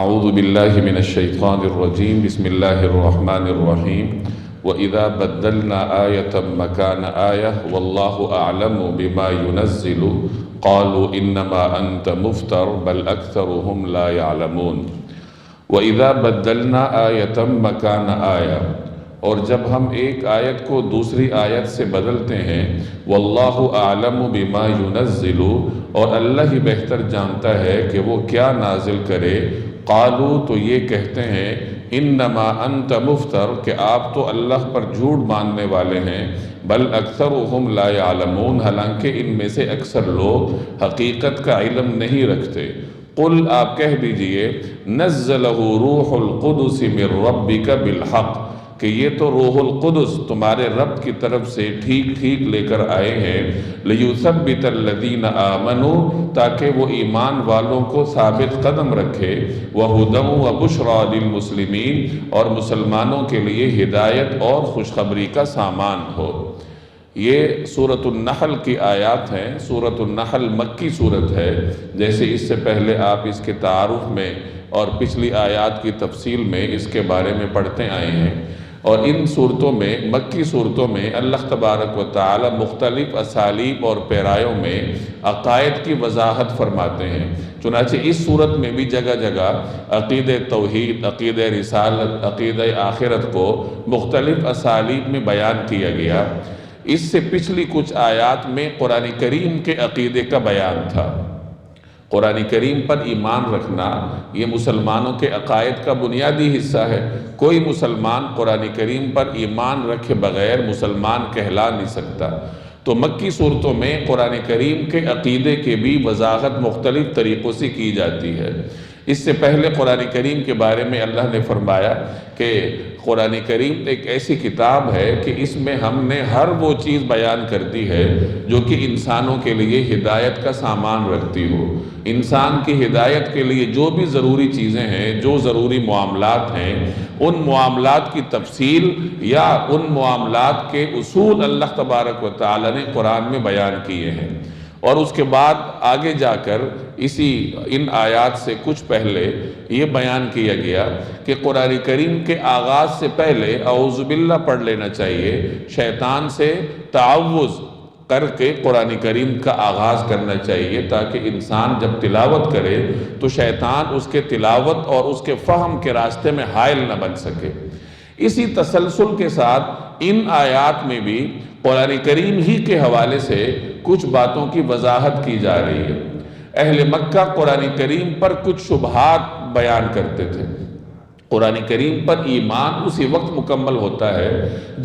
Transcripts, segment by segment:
اعوذ باللہ من الشیطان الرجیم بسم اللہ الرحمن الرحیم وَإِذَا بَدَّلْنَا آيَةً مَكَانَ آيَةٍ وَاللَّهُ أَعْلَمُ بِمَا يُنَزِّلُ قَالُوا إِنَّمَا أَنْتَ مُفْتَرٍ بَلْ أَكْثَرُهُمْ لَا يَعْلَمُونَ وَإِذَا بَدَّلْنَا آيَةً مَكَانَ آيَةٍ، اور جب ہم ایک آیت کو دوسری آیت سے بدلتے ہیں، وَاللَّهُ أَعْلَمُ بِمَا يُنَزِّلُ، اور اللہ ہی بہتر جانتا ہے کہ وہ کیا نازل کرے، قالوا، تو یہ کہتے ہیں، انما انت مفتر، کہ آپ تو اللہ پر جھوٹ باندھنے والے ہیں، بل اکثرهم لا يعلمون، حالانکہ ان میں سے اکثر لوگ حقیقت کا علم نہیں رکھتے۔ قل، آپ کہہ دیجئے، نزلہ روح القدس من ربک بالحق، کہ یہ تو روح القدس تمہارے رب کی طرف سے ٹھیک ٹھیک لے کر آئے ہیں، لیثبت الذین آمنوا، تاکہ وہ ایمان والوں کو ثابت قدم رکھے، وہدی وبشری للمسلمین، اور مسلمانوں کے لیے ہدایت اور خوشخبری کا سامان ہو۔ یہ سورۃ النحل کی آیات ہیں۔ سورۃ النحل مکی سورت ہے، جیسے اس سے پہلے آپ اس کے تعارف میں اور پچھلی آیات کی تفصیل میں اس کے بارے میں پڑھتے آئے ہیں، اور ان صورتوں میں، مکی صورتوں میں، اللہ تبارک و تعالی مختلف اسالیب اور پیرایوں میں عقائد کی وضاحت فرماتے ہیں۔ چنانچہ اس صورت میں بھی جگہ جگہ عقیدہ توحید، عقیدہ رسالت، عقیدہ آخرت کو مختلف اسالیب میں بیان کیا گیا۔ اس سے پچھلی کچھ آیات میں قرآن کریم کے عقیدے کا بیان تھا۔ قرآن کریم پر ایمان رکھنا یہ مسلمانوں کے عقائد کا بنیادی حصہ ہے۔ کوئی مسلمان قرآن کریم پر ایمان رکھے بغیر مسلمان کہلا نہیں سکتا۔ تو مکی صورتوں میں قرآن کریم کے عقیدے کے بھی وضاحت مختلف طریقوں سے کی جاتی ہے۔ اس سے پہلے قرآن کریم کے بارے میں اللہ نے فرمایا کہ قرآن کریم ایک ایسی کتاب ہے کہ اس میں ہم نے ہر وہ چیز بیان کر دی ہے جو کہ انسانوں کے لیے ہدایت کا سامان رکھتی ہو۔ انسان کی ہدایت کے لیے جو بھی ضروری چیزیں ہیں، جو ضروری معاملات ہیں، ان معاملات کی تفصیل یا ان معاملات کے اصول اللہ تبارک و تعالی نے قرآن میں بیان کیے ہیں۔ اور اس کے بعد آگے جا کر ان آیات سے کچھ پہلے یہ بیان کیا گیا کہ قرآن کریم کے آغاز سے پہلے اعوذ باللہ پڑھ لینا چاہیے، شیطان سے تعوذ کر کے قرآن کریم کا آغاز کرنا چاہیے، تاکہ انسان جب تلاوت کرے تو شیطان اس کے تلاوت اور اس کے فہم کے راستے میں حائل نہ بن سکے۔ اسی تسلسل کے ساتھ ان آیات میں بھی قرآن کریم ہی کے حوالے سے کچھ باتوں کی وضاحت کی جا رہی ہے۔ اہل مکہ قرآن کریم پر کچھ شبہات بیان کرتے تھے۔ قرآن کریم پر ایمان اسی وقت مکمل ہوتا ہے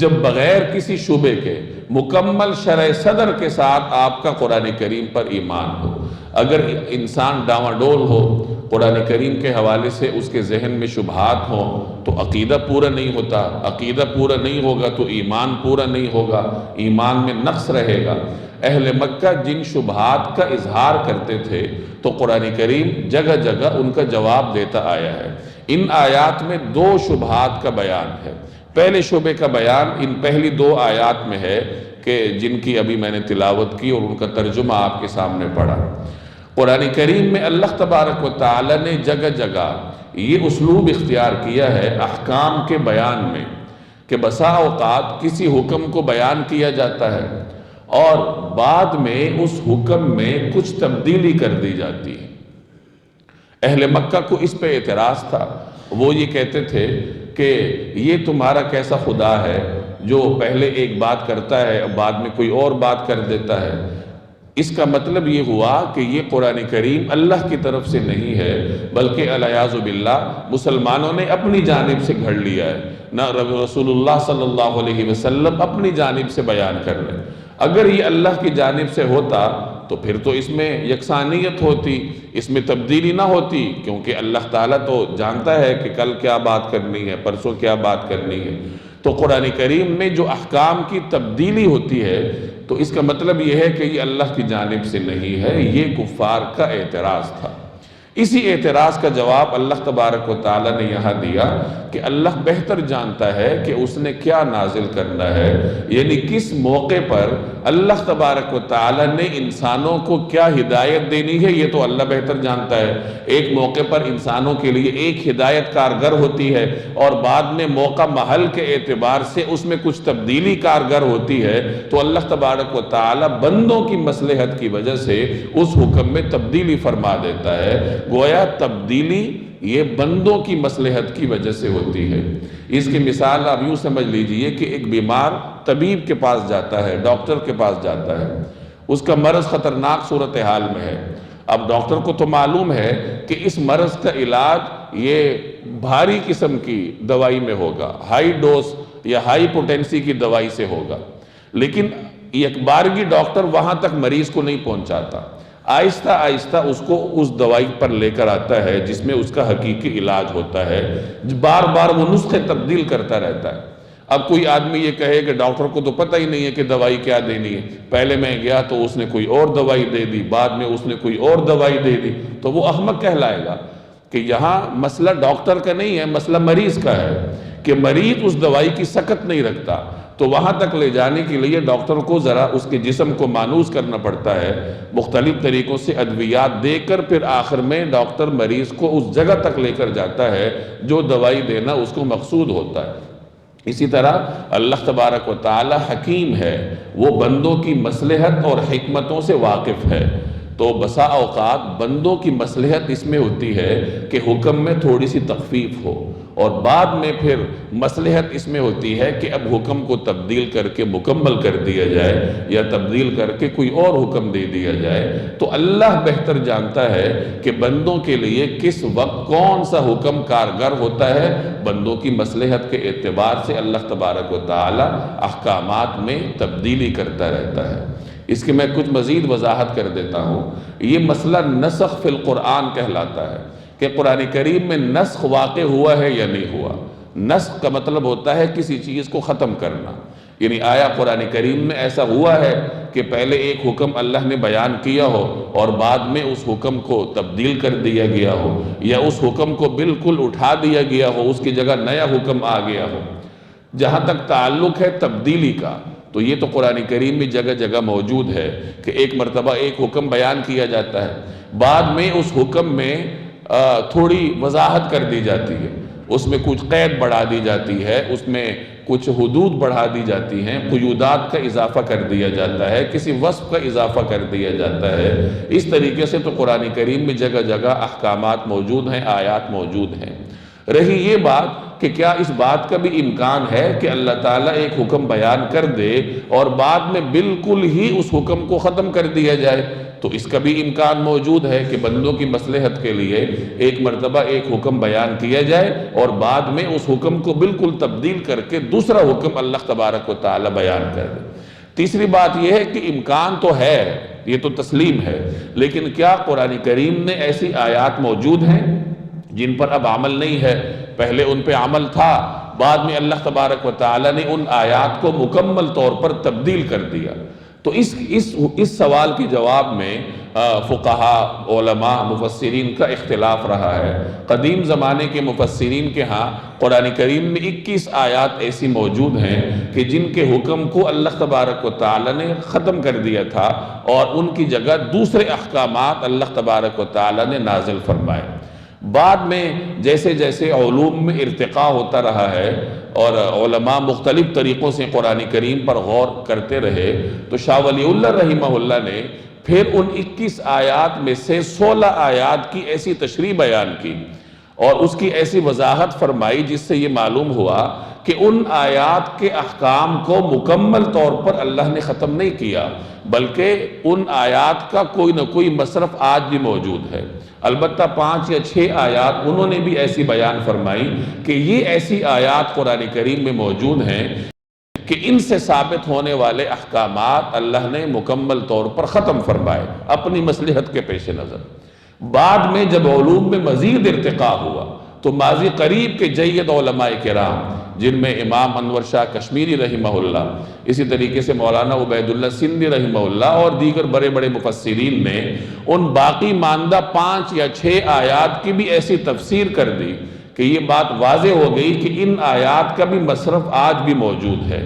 جب بغیر کسی شبے کے مکمل شرح صدر کے ساتھ آپ کا قرآن کریم پر ایمان ہو۔ اگر انسان ڈاواڈول ہو، قرآن کریم کے حوالے سے اس کے ذہن میں شبہات ہوں تو عقیدہ پورا نہیں ہوتا، عقیدہ پورا نہیں ہوگا تو ایمان پورا نہیں ہوگا، ایمان میں نقص رہے گا۔ اہل مکہ جن شبہات کا اظہار کرتے تھے تو قرآن کریم جگہ جگہ ان کا جواب دیتا آیا ہے۔ ان آیات میں دو شبہات کا بیان ہے۔ پہلے شبے کا بیان ان پہلی دو آیات میں ہے کہ جن کی ابھی میں نے تلاوت کی اور ان کا ترجمہ آپ کے سامنے پڑھا۔ قرآن کریم میں اللہ تبارک و تعالی نے جگہ جگہ یہ اسلوب اختیار کیا ہے احکام کے بیان میں کہ بسا اوقات کسی حکم کو بیان کیا جاتا ہے اور بعد میں اس حکم میں کچھ تبدیلی کر دی جاتی ہے۔ اہل مکہ کو اس پہ اعتراض تھا۔ وہ یہ کہتے تھے کہ یہ تمہارا کیسا خدا ہے جو پہلے ایک بات کرتا ہے اور بعد میں کوئی اور بات کر دیتا ہے۔ اس کا مطلب یہ ہوا کہ یہ قرآن کریم اللہ کی طرف سے نہیں ہے، بلکہ الیاذ باللہ مسلمانوں نے اپنی جانب سے گھڑ لیا ہے، نہ رسول اللہ صلی اللہ علیہ وسلم اپنی جانب سے بیان کر رہے ہیں۔ اگر یہ اللہ کی جانب سے ہوتا تو پھر تو اس میں یکسانیت ہوتی، اس میں تبدیلی نہ ہوتی، کیونکہ اللہ تعالیٰ تو جانتا ہے کہ کل کیا بات کرنی ہے، پرسوں کیا بات کرنی ہے۔ تو قرآن کریم میں جو احکام کی تبدیلی ہوتی ہے تو اس کا مطلب یہ ہے کہ یہ اللہ کی جانب سے نہیں ہے۔ یہ کفار کا اعتراض تھا۔ اسی اعتراض کا جواب اللہ تبارک و تعالیٰ نے یہاں دیا کہ اللہ بہتر جانتا ہے کہ اس نے کیا نازل کرنا ہے، یعنی کس موقع پر اللہ تبارک و تعالیٰ نے انسانوں کو کیا ہدایت دینی ہے، یہ تو اللہ بہتر جانتا ہے۔ ایک موقع پر انسانوں کے لیے ایک ہدایت کارگر ہوتی ہے اور بعد میں موقع محل کے اعتبار سے اس میں کچھ تبدیلی کارگر ہوتی ہے، تو اللہ تبارک و تعالیٰ بندوں کی مصلحت کی وجہ سے اس حکم میں تبدیلی فرما دیتا ہے۔ گویا تبدیلی یہ بندوں کی مصلحت کی وجہ سے ہوتی ہے۔ اس کی مثال آپ یوں سمجھ لیجئے کہ ایک بیمار طبیب کے پاس جاتا ہے، ڈاکٹر کے پاس جاتا ہے، اس کا مرض خطرناک صورتحال میں ہے۔ اب ڈاکٹر کو تو معلوم ہے کہ اس مرض کا علاج یہ بھاری قسم کی دوائی میں ہوگا، ہائی ڈوز یا ہائی پوٹینسی کی دوائی سے ہوگا، لیکن ایک بارگی ڈاکٹر وہاں تک مریض کو نہیں پہنچاتا، آہستہ آہستہ اس کو اس دوائی پر لے کر آتا ہے جس میں اس کا حقیقی علاج ہوتا ہے، بار بار وہ نسخے تبدیل کرتا رہتا ہے۔ اب کوئی آدمی یہ کہے کہ ڈاکٹر کو تو پتہ ہی نہیں ہے کہ دوائی کیا دینی ہے، پہلے میں گیا تو اس نے کوئی اور دوائی دے دی، بعد میں اس نے کوئی اور دوائی دے دی، تو وہ احمق کہلائے گا۔ کہ یہاں مسئلہ ڈاکٹر کا نہیں ہے، مسئلہ مریض کا ہے کہ مریض اس دوائی کی سکت نہیں رکھتا، تو وہاں تک لے جانے کے لیے ڈاکٹر کو ذرا اس کے جسم کو مانوس کرنا پڑتا ہے، مختلف طریقوں سے ادویات دے کر پھر آخر میں ڈاکٹر مریض کو اس جگہ تک لے کر جاتا ہے جو دوائی دینا اس کو مقصود ہوتا ہے۔ اسی طرح اللہ تبارک و تعالی حکیم ہے، وہ بندوں کی مصلحت اور حکمتوں سے واقف ہے، تو بسا اوقات بندوں کی مصلحت اس میں ہوتی ہے کہ حکم میں تھوڑی سی تخفیف ہو، اور بعد میں پھر مصلحت اس میں ہوتی ہے کہ اب حکم کو تبدیل کر کے مکمل کر دیا جائے یا تبدیل کر کے کوئی اور حکم دے دیا جائے۔ تو اللہ بہتر جانتا ہے کہ بندوں کے لیے کس وقت کون سا حکم کارگر ہوتا ہے۔ بندوں کی مصلحت کے اعتبار سے اللہ تبارک و تعالی احکامات میں تبدیلی کرتا رہتا ہے۔ اس کی میں کچھ مزید وضاحت کر دیتا ہوں۔ یہ مسئلہ نسخ فی القرآن کہلاتا ہے کہ قرآن کریم میں نسخ واقع ہوا ہے یا نہیں ہوا۔ نسخ کا مطلب ہوتا ہے کسی چیز کو ختم کرنا، یعنی آیا قرآن کریم میں ایسا ہوا ہے کہ پہلے ایک حکم اللہ نے بیان کیا ہو اور بعد میں اس حکم کو تبدیل کر دیا گیا ہو، یا اس حکم کو بالکل اٹھا دیا گیا ہو، اس کی جگہ نیا حکم آ گیا ہو۔ جہاں تک تعلق ہے تبدیلی کا، تو یہ تو قرآن کریم میں جگہ جگہ موجود ہے کہ ایک مرتبہ ایک حکم بیان کیا جاتا ہے، بعد میں اس حکم میں تھوڑی وضاحت کر دی جاتی ہے، اس میں کچھ قید بڑھا دی جاتی ہے، اس میں کچھ حدود بڑھا دی جاتی ہیں، قیودات کا اضافہ کر دیا جاتا ہے، کسی وصف کا اضافہ کر دیا جاتا ہے۔ اس طریقے سے تو قرآن کریم میں جگہ جگہ احکامات موجود ہیں، آیات موجود ہیں۔ رہی یہ بات کہ کیا اس بات کا بھی امکان ہے کہ اللہ تعالیٰ ایک حکم بیان کر دے اور بعد میں بالکل ہی اس حکم کو ختم کر دیا جائے، تو اس کا بھی امکان موجود ہے کہ بندوں کی مصلحت کے لیے ایک مرتبہ ایک حکم بیان کیا جائے اور بعد میں اس حکم کو بالکل تبدیل کر کے دوسرا حکم اللہ تبارک و تعالیٰ بیان کر دے۔ تیسری بات یہ ہے کہ امکان تو ہے، یہ تو تسلیم ہے، لیکن کیا قرآن کریم میں ایسی آیات موجود ہیں جن پر اب عمل نہیں ہے؟ پہلے ان پہ عمل تھا، بعد میں اللہ تبارک و تعالیٰ نے ان آیات کو مکمل طور پر تبدیل کر دیا۔ تو اس سوال کے جواب میں فقہا، علماء، مفسرین کا اختلاف رہا ہے۔ قدیم زمانے کے مفسرین کے ہاں قرآن کریم میں 21 آیات ایسی موجود ہیں کہ جن کے حکم کو اللہ تبارک و تعالیٰ نے ختم کر دیا تھا اور ان کی جگہ دوسرے احکامات اللہ تبارک و تعالیٰ نے نازل فرمائے۔ بعد میں جیسے جیسے علوم میں ارتقاء ہوتا رہا ہے اور علماء مختلف طریقوں سے قرآن کریم پر غور کرتے رہے، تو شاہ ولی اللہ رحمہ اللہ نے پھر ان 21 آیات میں سے 16 آیات کی ایسی تشریح بیان کی اور اس کی ایسی وضاحت فرمائی جس سے یہ معلوم ہوا کہ ان آیات کے احکام کو مکمل طور پر اللہ نے ختم نہیں کیا، بلکہ ان آیات کا کوئی نہ کوئی مصرف آج بھی موجود ہے۔ البتہ 5 یا 6 آیات انہوں نے بھی ایسی بیان فرمائی کہ یہ ایسی آیات قرآن کریم میں موجود ہیں کہ ان سے ثابت ہونے والے احکامات اللہ نے مکمل طور پر ختم فرمائے اپنی مصلحت کے پیش نظر۔ بعد میں جب علوم میں مزید ارتقاء ہوا تو ماضی قریب کے جید علماء کرام، جن میں امام انور شاہ کشمیری رحمہ اللہ، اسی طریقے سے مولانا عبید اللہ سندھی رحمہ اللہ اور دیگر بڑے بڑے مفسرین نے ان باقی ماندہ 5 یا 6 آیات کی بھی ایسی تفسیر کر دی کہ یہ بات واضح ہو گئی کہ ان آیات کا بھی مصرف آج بھی موجود ہے۔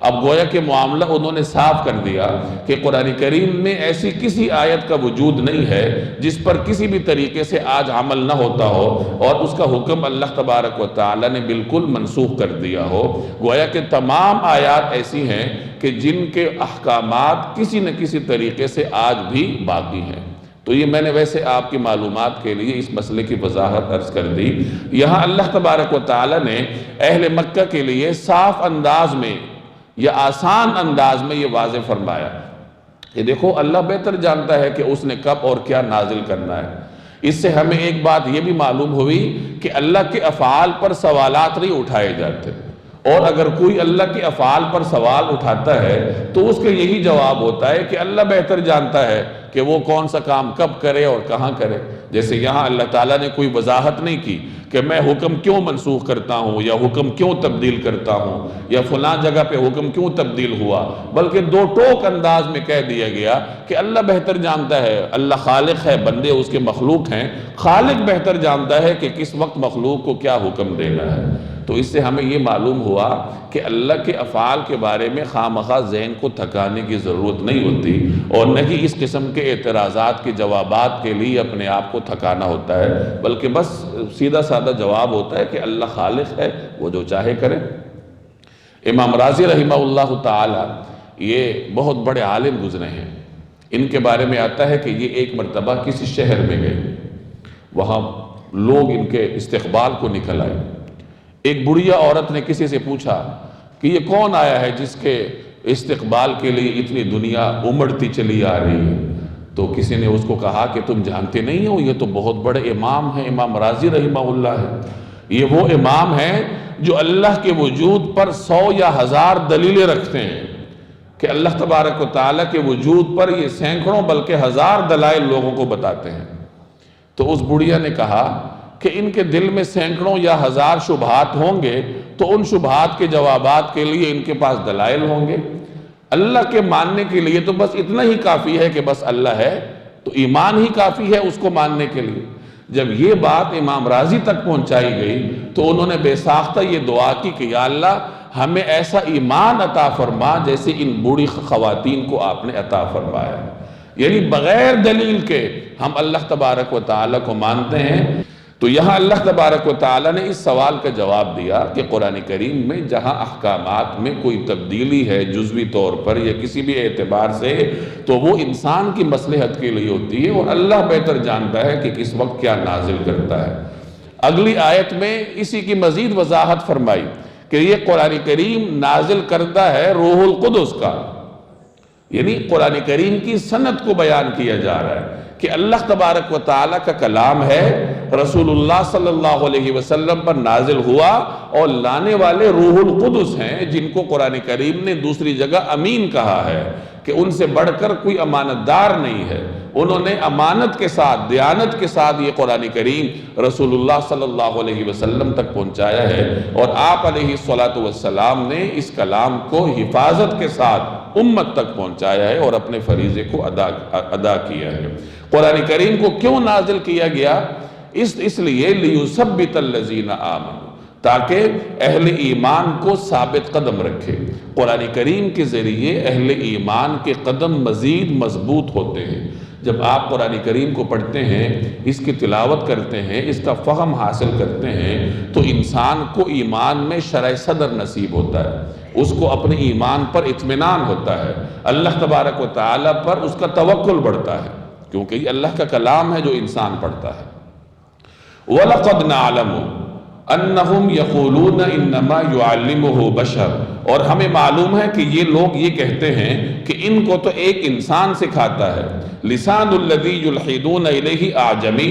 اب گویا کہ معاملہ انہوں نے صاف کر دیا کہ قرآن کریم میں ایسی کسی آیت کا وجود نہیں ہے جس پر کسی بھی طریقے سے آج عمل نہ ہوتا ہو اور اس کا حکم اللہ تبارک و تعالی نے بالکل منسوخ کر دیا ہو۔ گویا کہ تمام آیات ایسی ہیں کہ جن کے احکامات کسی نہ کسی طریقے سے آج بھی باقی ہیں۔ تو یہ میں نے ویسے آپ کی معلومات کے لیے اس مسئلے کی وضاحت عرض کر دی۔ یہاں اللہ تبارک و تعالی نے اہل مکہ کے لیے صاف انداز میں یا آسان انداز میں یہ واضح فرمایا کہ دیکھو اللہ بہتر جانتا ہے کہ اس نے کب اور کیا نازل کرنا ہے۔ اس سے ہمیں ایک بات یہ بھی معلوم ہوئی کہ اللہ کے افعال پر سوالات نہیں اٹھائے جاتے، اور اگر کوئی اللہ کے افعال پر سوال اٹھاتا ہے تو اس کا یہی جواب ہوتا ہے کہ اللہ بہتر جانتا ہے کہ وہ کون سا کام کب کرے اور کہاں کرے۔ جیسے یہاں اللہ تعالیٰ نے کوئی وضاحت نہیں کی کہ میں حکم کیوں منسوخ کرتا ہوں یا حکم کیوں تبدیل کرتا ہوں یا فلاں جگہ پہ حکم کیوں تبدیل ہوا، بلکہ دو ٹوک انداز میں کہہ دیا گیا کہ اللہ بہتر جانتا ہے، اللہ خالق ہے، بندے اس کے مخلوق ہیں، خالق بہتر جانتا ہے کہ کس وقت مخلوق کو کیا حکم دینا ہے۔ تو اس سے ہمیں یہ معلوم ہوا کہ اللہ کے افعال کے بارے میں خواہ ذہن کو تھکانے کی ضرورت نہیں ہوتی، اور نہ ہی اس قسم کے اعتراضات کے جوابات کے لیے اپنے آپ کو تھکانا ہوتا ہے، بلکہ بس سیدھا سادہ جواب ہوتا ہے کہ اللہ خالق ہے، وہ جو چاہے کرے۔ امام راضی رحمہ اللہ تعالی یہ بہت بڑے عالم گزرے ہیں۔ ان کے بارے میں آتا ہے کہ یہ ایک مرتبہ کسی شہر میں گئے، وہاں لوگ ان کے استقبال کو نکل آئے۔ ایک بڑھیا عورت نے کسی سے پوچھا کہ یہ کون آیا ہے جس کے استقبال کے لیے اتنی دنیا امڑتی چلی آ رہی ہے؟ تو کسی نے اس کو کہا کہ تم جانتے نہیں ہو، یہ تو بہت بڑے امام ہیں، امام راضی رحمہ اللہ ہے۔ یہ وہ امام ہیں جو اللہ کے وجود پر 100 یا 1000 دلیلیں رکھتے ہیں کہ اللہ تبارک و تعالیٰ کے وجود پر یہ سینکڑوں بلکہ 1000 دلائل لوگوں کو بتاتے ہیں۔ تو اس بڑھیا نے کہا کہ ان کے دل میں سینکڑوں یا 1000 شبہات ہوں گے، تو ان شبہات کے جوابات کے لیے ان کے پاس دلائل ہوں گے۔ اللہ کے ماننے کے لیے تو بس اتنا ہی کافی ہے کہ بس اللہ ہے، تو ایمان ہی کافی ہے اس کو ماننے کے لیے۔ جب یہ بات امام راضی تک پہنچائی گئی تو انہوں نے بے ساختہ یہ دعا کی کہ یا اللہ ہمیں ایسا ایمان عطا فرما جیسے ان بوڑھی خواتین کو آپ نے عطا فرمایا، یعنی بغیر دلیل کے ہم اللہ تبارک و تعالیٰ کو مانتے ہیں۔ تو یہاں اللہ تبارک و تعالیٰ نے اس سوال کا جواب دیا کہ قرآن کریم میں جہاں احکامات میں کوئی تبدیلی ہے جزوی طور پر یا کسی بھی اعتبار سے، تو وہ انسان کی مصلحت کے لیے ہوتی ہے، اور اللہ بہتر جانتا ہے کہ کس وقت کیا نازل کرتا ہے۔ اگلی آیت میں اسی کی مزید وضاحت فرمائی کہ یہ قرآن کریم نازل کردہ ہے روح القدس کا، یعنی قرآن کریم کی سند کو بیان کیا جا رہا ہے کہ اللہ تبارک و تعالیٰ کا کلام ہے، رسول اللہ صلی اللہ علیہ وسلم پر نازل ہوا، اور لانے والے روح القدس ہیں جن کو قرآن کریم نے دوسری جگہ امین کہا ہے کہ ان سے بڑھ کر کوئی امانت دار نہیں ہے۔ انہوں نے امانت کے ساتھ، دیانت کے ساتھ یہ قرآن کریم رسول اللہ صلی اللہ علیہ وسلم تک پہنچایا ہے، اور آپ علیہ السلام نے اس کلام کو حفاظت کے ساتھ امت تک پہنچایا ہے اور اپنے فریضے کو ادا کیا ہے۔ قرآن کریم کو کیوں نازل کیا گیا؟ اس لیے لِيُثَبِّتَ الَّذِينَ آمَنُوا، تاکہ اہل ایمان کو ثابت قدم رکھے۔ قرآن کریم کے ذریعے اہل ایمان کے قدم مزید مضبوط ہوتے ہیں۔ جب آپ قرآن کریم کو پڑھتے ہیں، اس کی تلاوت کرتے ہیں، اس کا فہم حاصل کرتے ہیں، تو انسان کو ایمان میں شرح صدر نصیب ہوتا ہے، اس کو اپنے ایمان پر اطمینان ہوتا ہے، اللہ تبارک و تعالیٰ پر اس کا توکل بڑھتا ہے، کیونکہ یہ اللہ کا کلام ہے جو انسان پڑھتا ہے۔ وَلَقَدْ نَعْلَمُ أَنَّهُمْ يَقُولُونَ إِنَّمَا يُعَلِّمُهُ بَشَرٌ، اور ہمیں معلوم ہے کہ یہ لوگ یہ کہتے ہیں کہ ان کو تو ایک انسان سکھاتا ہے۔ لسان الذی یلحدون الیہ اعجمی،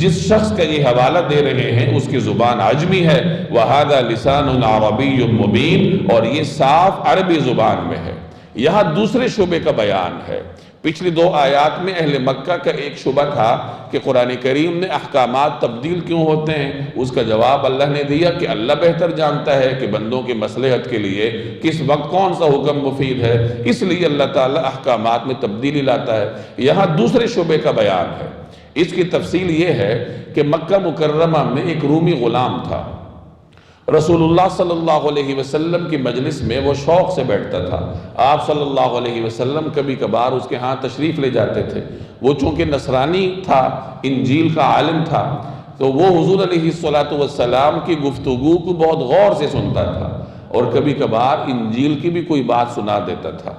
جس شخص کا یہ حوالہ دے رہے ہیں اس کی زبان عجمی ہے، وَهَذَا لِسَانٌ عَرَبِيٌّ مُبِينٌ، اور یہ صاف عربی زبان میں ہے۔ یہاں دوسرے شعبے کا بیان ہے پچھلی 2 آیات میں اہل مکہ کا ایک شبہ تھا کہ قرآن کریم میں احکامات تبدیل کیوں ہوتے ہیں، اس کا جواب اللہ نے دیا کہ اللہ بہتر جانتا ہے کہ بندوں کی مصلحت کے لیے کس وقت کون سا حکم مفید ہے، اس لیے اللہ تعالیٰ احکامات میں تبدیلی لاتا ہے۔ یہاں دوسرے شبے کا بیان ہے۔ اس کی تفصیل یہ ہے کہ مکہ مکرمہ میں ایک رومی غلام تھا، رسول اللہ صلی اللہ علیہ وسلم کی مجلس میں وہ شوق سے بیٹھتا تھا۔ آپ صلی اللہ علیہ وسلم کبھی کبھار اس کے ہاں تشریف لے جاتے تھے۔ وہ چونکہ نصرانی تھا، انجیل کا عالم تھا، تو وہ حضور علیہ السلام کی گفتگو کو بہت غور سے سنتا تھا، اور کبھی کبھار انجیل کی بھی کوئی بات سنا دیتا تھا۔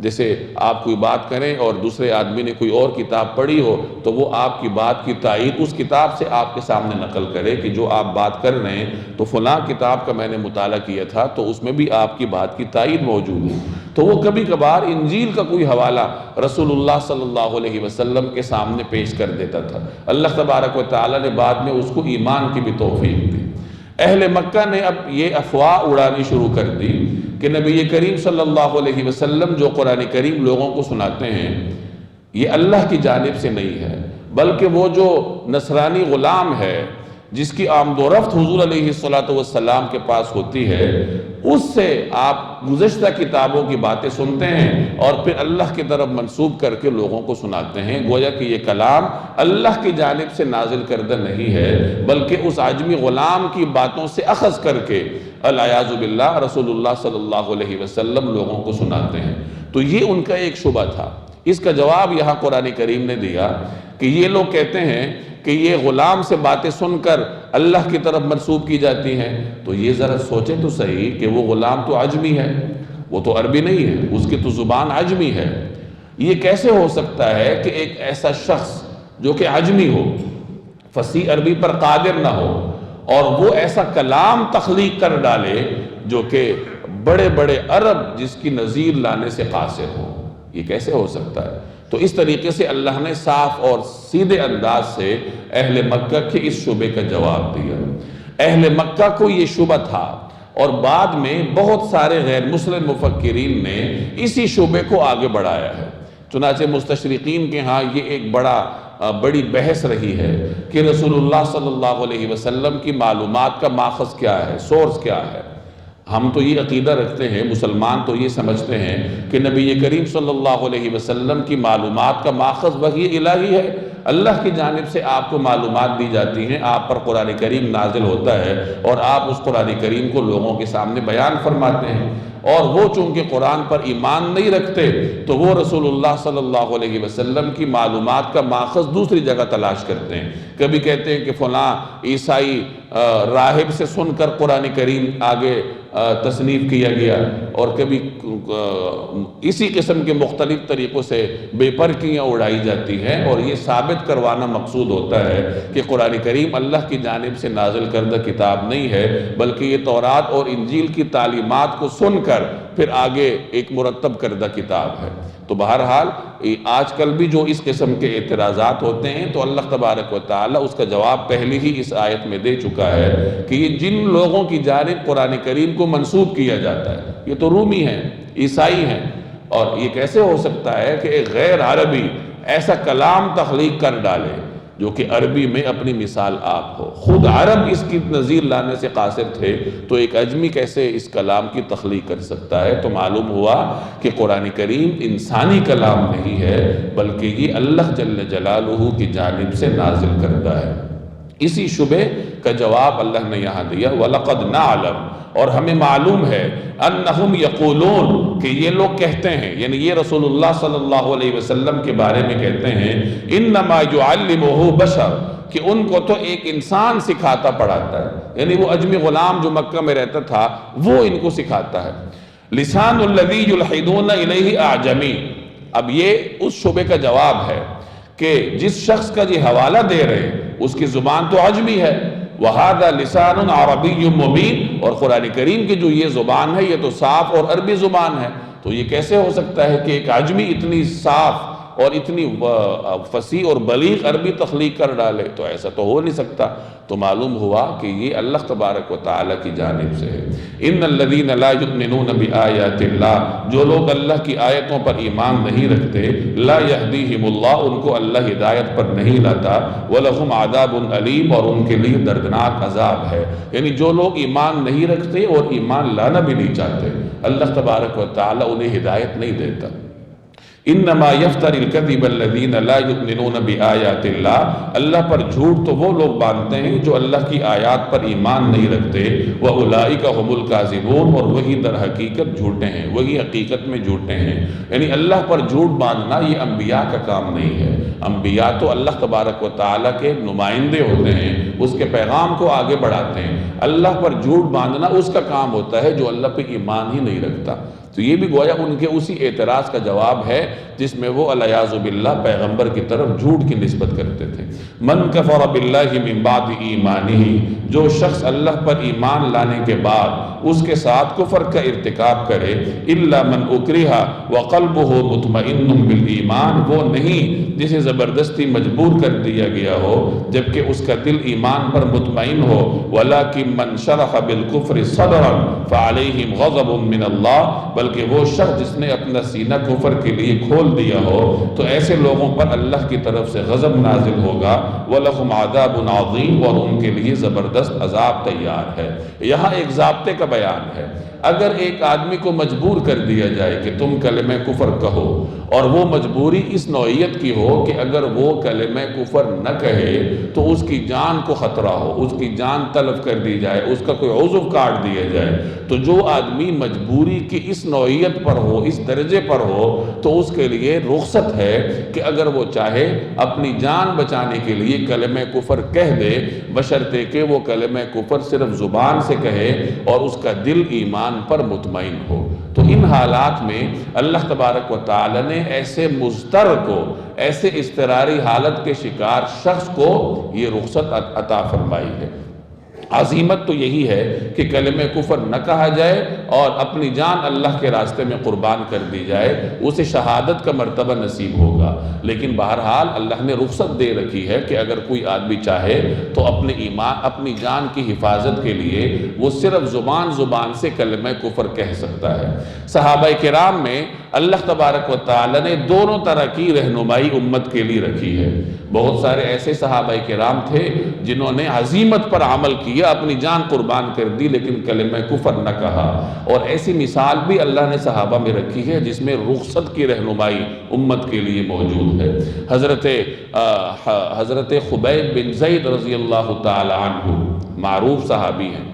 جیسے آپ کوئی بات کریں اور دوسرے آدمی نے کوئی اور کتاب پڑھی ہو تو وہ آپ کی بات کی تائید اس کتاب سے آپ کے سامنے نقل کرے کہ جو آپ بات کر رہے ہیں تو فلاں کتاب کا میں نے مطالعہ کیا تھا تو اس میں بھی آپ کی بات کی تائید موجود ہے۔ تو وہ کبھی کبھار انجیل کا کوئی حوالہ رسول اللہ صلی اللہ علیہ وسلم کے سامنے پیش کر دیتا تھا۔ اللہ تبارک و تعالیٰ نے بعد میں اس کو ایمان کی بھی توفیق دی۔ اہل مکہ نے اب یہ افواہ اڑانی شروع کر دی کہ نبی کریم صلی اللہ علیہ وسلم جو قرآن کریم لوگوں کو سناتے ہیں یہ اللہ کی جانب سے نہیں ہے، بلکہ وہ جو نصرانی غلام ہے جس کی آمد و رفت حضور علیہ السلام کے پاس ہوتی ہے، اس سے آپ گزشتہ کتابوں کی باتیں سنتے ہیں اور پھر اللہ کی طرف منسوب کر کے لوگوں کو سناتے ہیں، گویا کہ یہ کلام اللہ کی جانب سے نازل کردہ نہیں ہے بلکہ اس عجمی غلام کی باتوں سے اخذ کر کے العیاذ باللہ رسول اللہ صلی اللہ علیہ وسلم لوگوں کو سناتے ہیں۔ تو یہ ان کا ایک شبہ تھا۔ اس کا جواب یہاں قرآن کریم نے دیا کہ یہ لوگ کہتے ہیں کہ یہ غلام سے باتیں سن کر اللہ کی طرف منسوب کی جاتی ہیں، تو یہ ذرا سوچیں تو صحیح کہ وہ غلام تو عجمی ہے، وہ تو عربی نہیں ہے، اس کی تو زبان عجمی ہے۔ یہ کیسے ہو سکتا ہے کہ ایک ایسا شخص جو کہ عجمی ہو، فصیح عربی پر قادر نہ ہو، اور وہ ایسا کلام تخلیق کر ڈالے جو کہ بڑے بڑے عرب جس کی نظیر لانے سے قاصر ہو؟ یہ کیسے ہو سکتا ہے؟ تو اس طریقے سے اللہ نے صاف اور سیدھے انداز سے اہل مکہ کے اس شبے کا جواب دیا۔ اہل مکہ کو یہ شبہ تھا، اور بعد میں بہت سارے غیر مسلم مفکرین نے اسی شبے کو آگے بڑھایا ہے۔ چنانچہ مستشرقین کے ہاں یہ ایک بڑی بحث رہی ہے کہ رسول اللہ صلی اللہ علیہ وسلم کی معلومات کا ماخذ کیا ہے، سورس کیا ہے۔ ہم تو یہ عقیدہ رکھتے ہیں، مسلمان تو یہ سمجھتے ہیں کہ نبی کریم صلی اللہ علیہ وسلم کی معلومات کا ماخذ وحی الہی ہے، اللہ کی جانب سے آپ کو معلومات دی جاتی ہیں، آپ پر قرآن کریم نازل ہوتا ہے اور آپ اس قرآن کریم کو لوگوں کے سامنے بیان فرماتے ہیں۔ اور وہ چونکہ قرآن پر ایمان نہیں رکھتے تو وہ رسول اللہ صلی اللہ علیہ وسلم کی معلومات کا ماخذ دوسری جگہ تلاش کرتے ہیں۔ کبھی کہتے ہیں کہ فلاں عیسائی راہب سے سن کر قرآن کریم آگے تصنیف کیا گیا، اور کبھی اسی قسم کے مختلف طریقوں سے بے پرکیاں اڑائی جاتی ہیں، اور یہ ثابت کروانا مقصود ہوتا ہے کہ قرآن کریم اللہ کی جانب سے نازل کردہ کتاب نہیں ہے بلکہ یہ تورات اور انجیل کی تعلیمات کو سن کر پھر آگے ایک مرتب کردہ کتاب ہے۔ تو بہرحال آج کل بھی جو اس قسم کے اعتراضات ہوتے ہیں تو اللہ تبارک و تعالیٰ اس کا جواب پہلے ہی اس آیت میں دے چکا ہے کہ یہ جن لوگوں کی جانب قرآن کریم کو منسوب کیا جاتا ہے یہ تو رومی ہیں، عیسائی ہیں، اور یہ کیسے ہو سکتا ہے کہ ایک غیر عربی ایسا کلام تخلیق کر ڈالے جو کہ عربی میں اپنی مثال آپ ہو؟ خود عرب اس کی نظیر لانے سے قاصر تھے تو ایک عجمی کیسے اس کلام کی تخلیق کر سکتا ہے؟ تو معلوم ہوا کہ قرآن کریم انسانی کلام نہیں ہے بلکہ یہ اللہ جل جلالہ کی جانب سے نازل کردہ ہے۔ اسی شبہ کا جواب اللہ نے یہاں دیا، وَلَقَدْ نَعْلَمُ، اور ہمیں معلوم ہے، انہم یقولون، کہ یہ لوگ کہتے ہیں، یعنی یہ رسول اللہ صلی اللہ علیہ وسلم کے بارے میں کہتے ہیں، انما یعلمہ بشر، کہ ان کو تو ایک انسان سکھاتا پڑھاتا ہے، یعنی وہ عجمی غلام جو مکہ میں رہتا تھا وہ ان کو سکھاتا ہے۔ لسان الذی یلحدون الیہ اعجمی، اب یہ اس شبے کا جواب ہے کہ جس شخص کا یہ حوالہ دے رہے ہیں اس کی زبان تو عجمی ہے، وَهَذَا لِسَانٌ عَرَبِيٌّ مُبِينٌ، اور قرآن کریم کی جو یہ زبان ہے یہ تو صاف اور عربی زبان ہے۔ تو یہ کیسے ہو سکتا ہے کہ ایک عجمی اتنی صاف اور اتنی فصیح اور بلیغ عربی تخلیق کر ڈالے، تو ایسا تو ہو نہیں سکتا۔ تو معلوم ہوا کہ یہ اللہ تبارک و تعالیٰ کی جانب سے ہے۔ ان الذین لا یؤمنون بآیات اللہ، جو لوگ اللہ کی آیتوں پر ایمان نہیں رکھتے، لا یہدیہم اللہ، ان کو اللہ ہدایت پر نہیں لاتا، وَلَهُمْ عَذَابٌ علیم، اور ان کے لیے دردناک عذاب ہے۔ یعنی جو لوگ ایمان نہیں رکھتے اور ایمان لانا بھی نہیں چاہتے، اللہ تبارک و تعالیٰ انہیں ہدایت نہیں دیتا۔ انما یفتر الکذب الذین لا یؤمنون بآیات اللہ، اللہ پر جھوٹ تو وہ لوگ باندھتے ہیں جو اللہ کی آیات پر ایمان نہیں رکھتے، وَأُولَئِكَ هُمُ الْكَاذِبُونَ، اور وہی در حقیقت جھوٹے ہیں، وہی حقیقت میں جھوٹے ہیں۔ یعنی اللہ پر جھوٹ باندھنا یہ انبیاء کا کام نہیں ہے۔ انبیاء تو اللہ تبارک و تعالیٰ کے نمائندے ہوتے ہیں، اس کے پیغام کو آگے بڑھاتے ہیں۔ اللہ پر جھوٹ باندھنا اس کا کام ہوتا ہے جو اللہ پہ ایمان ہی نہیں رکھتا۔ تو یہ بھی گویا ان کے اسی اعتراض کا جواب ہے جس میں وہ علیاذ باللہ پیغمبر کی طرف جھوٹ کی نسبت کرتے تھے۔ من کفر باللہ من بعد ایمانہ، جو شخص اللہ پر ایمان لانے کے بعد اس کے ساتھ کفر کا ارتکاب کرے، الا من اکرہ وقلبہ مطمئن بالایمان، وہ نہیں جسے زبردستی مجبور کر دیا گیا ہو جبکہ اس کا دل ایمان پر مطمئن ہو، ولکن من شرح بالکفر صدرا فعلیہم غضب من اللہ، بلکہ وہ شخص جس نے اپنا سینہ کفر کے لیے کھول دیا ہو تو ایسے لوگوں پر اللہ کی طرف سے غضب نازل ہوگا، وَلَهُمْ عَذَابٌ عَظِيمٌ، اور ان کے لیے زبردست عذاب تیار ہے۔ یہاں ایک ضابطے کا بیان ہے۔ اگر ایک آدمی کو مجبور کر دیا جائے کہ تم کلمہ کفر کہو، اور وہ مجبوری اس نوعیت کی ہو کہ اگر وہ کلمہ کفر نہ کہے تو اس کی جان کو خطرہ ہو، اس کی جان تلف کر دی جائے، اس کا کوئی عضو کاٹ دیا جائے، تو جو آدمی مجبوری کی اس نوعیت پر ہو، اس درجے پر ہو، تو اس کے لیے رخصت ہے کہ اگر وہ چاہے اپنی جان بچانے کے لیے کلمہ کفر کہہ دے، بشرطے کہ وہ کلمہ کفر صرف زبان سے کہے اور اس کا دل ایمان پر مطمئن ہو۔ تو ان حالات میں اللہ تبارک و تعالی نے ایسے مضطر کو، ایسے اضطراری حالت کے شکار شخص کو یہ رخصت عطا فرمائی ہے۔ عظیمت تو یہی ہے کہ کلمہ کفر نہ کہا جائے اور اپنی جان اللہ کے راستے میں قربان کر دی جائے، اسے شہادت کا مرتبہ نصیب ہوگا۔ لیکن بہرحال اللہ نے رخصت دے رکھی ہے کہ اگر کوئی آدمی چاہے تو اپنے ایمان، اپنی جان کی حفاظت کے لیے وہ صرف زبان سے کلمہ کفر کہہ سکتا ہے۔ صحابہ کرام میں اللہ تبارک و تعالی نے دونوں طرح کی رہنمائی امت کے لیے رکھی ہے۔ بہت سارے ایسے صحابہ کرام تھے جنہوں نے عزیمت پر عمل کیا، اپنی جان قربان کر دی لیکن کلمہ کفر نہ کہا، اور ایسی مثال بھی اللہ نے صحابہ میں رکھی ہے جس میں رخصت کی رہنمائی امت کے لیے موجود ہے۔ حضرت خبیب بن زید رضی اللہ تعالی عنہ معروف صحابی ہیں،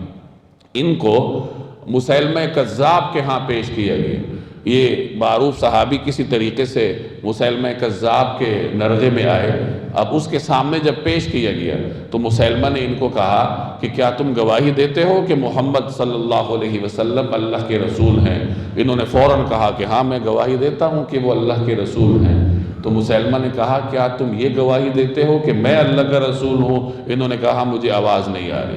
ان کو مسیلمہ کذاب کے ہاں پیش کیا گیا۔ یہ معروف صحابی کسی طریقے سے مسیلمہ کذاب کے نرغے میں آئے۔ اب اس کے سامنے جب پیش کیا گیا تو مسیلمہ نے ان کو کہا کہ کیا تم گواہی دیتے ہو کہ محمد صلی اللہ علیہ وسلم اللہ کے رسول ہیں؟ انہوں نے فوراً کہا کہ ہاں میں گواہی دیتا ہوں کہ وہ اللہ کے رسول ہیں۔ تو مسیلمہ نے کہا کیا تم یہ گواہی دیتے ہو کہ میں اللہ کا رسول ہوں؟ انہوں نے کہا مجھے آواز نہیں آ رہی،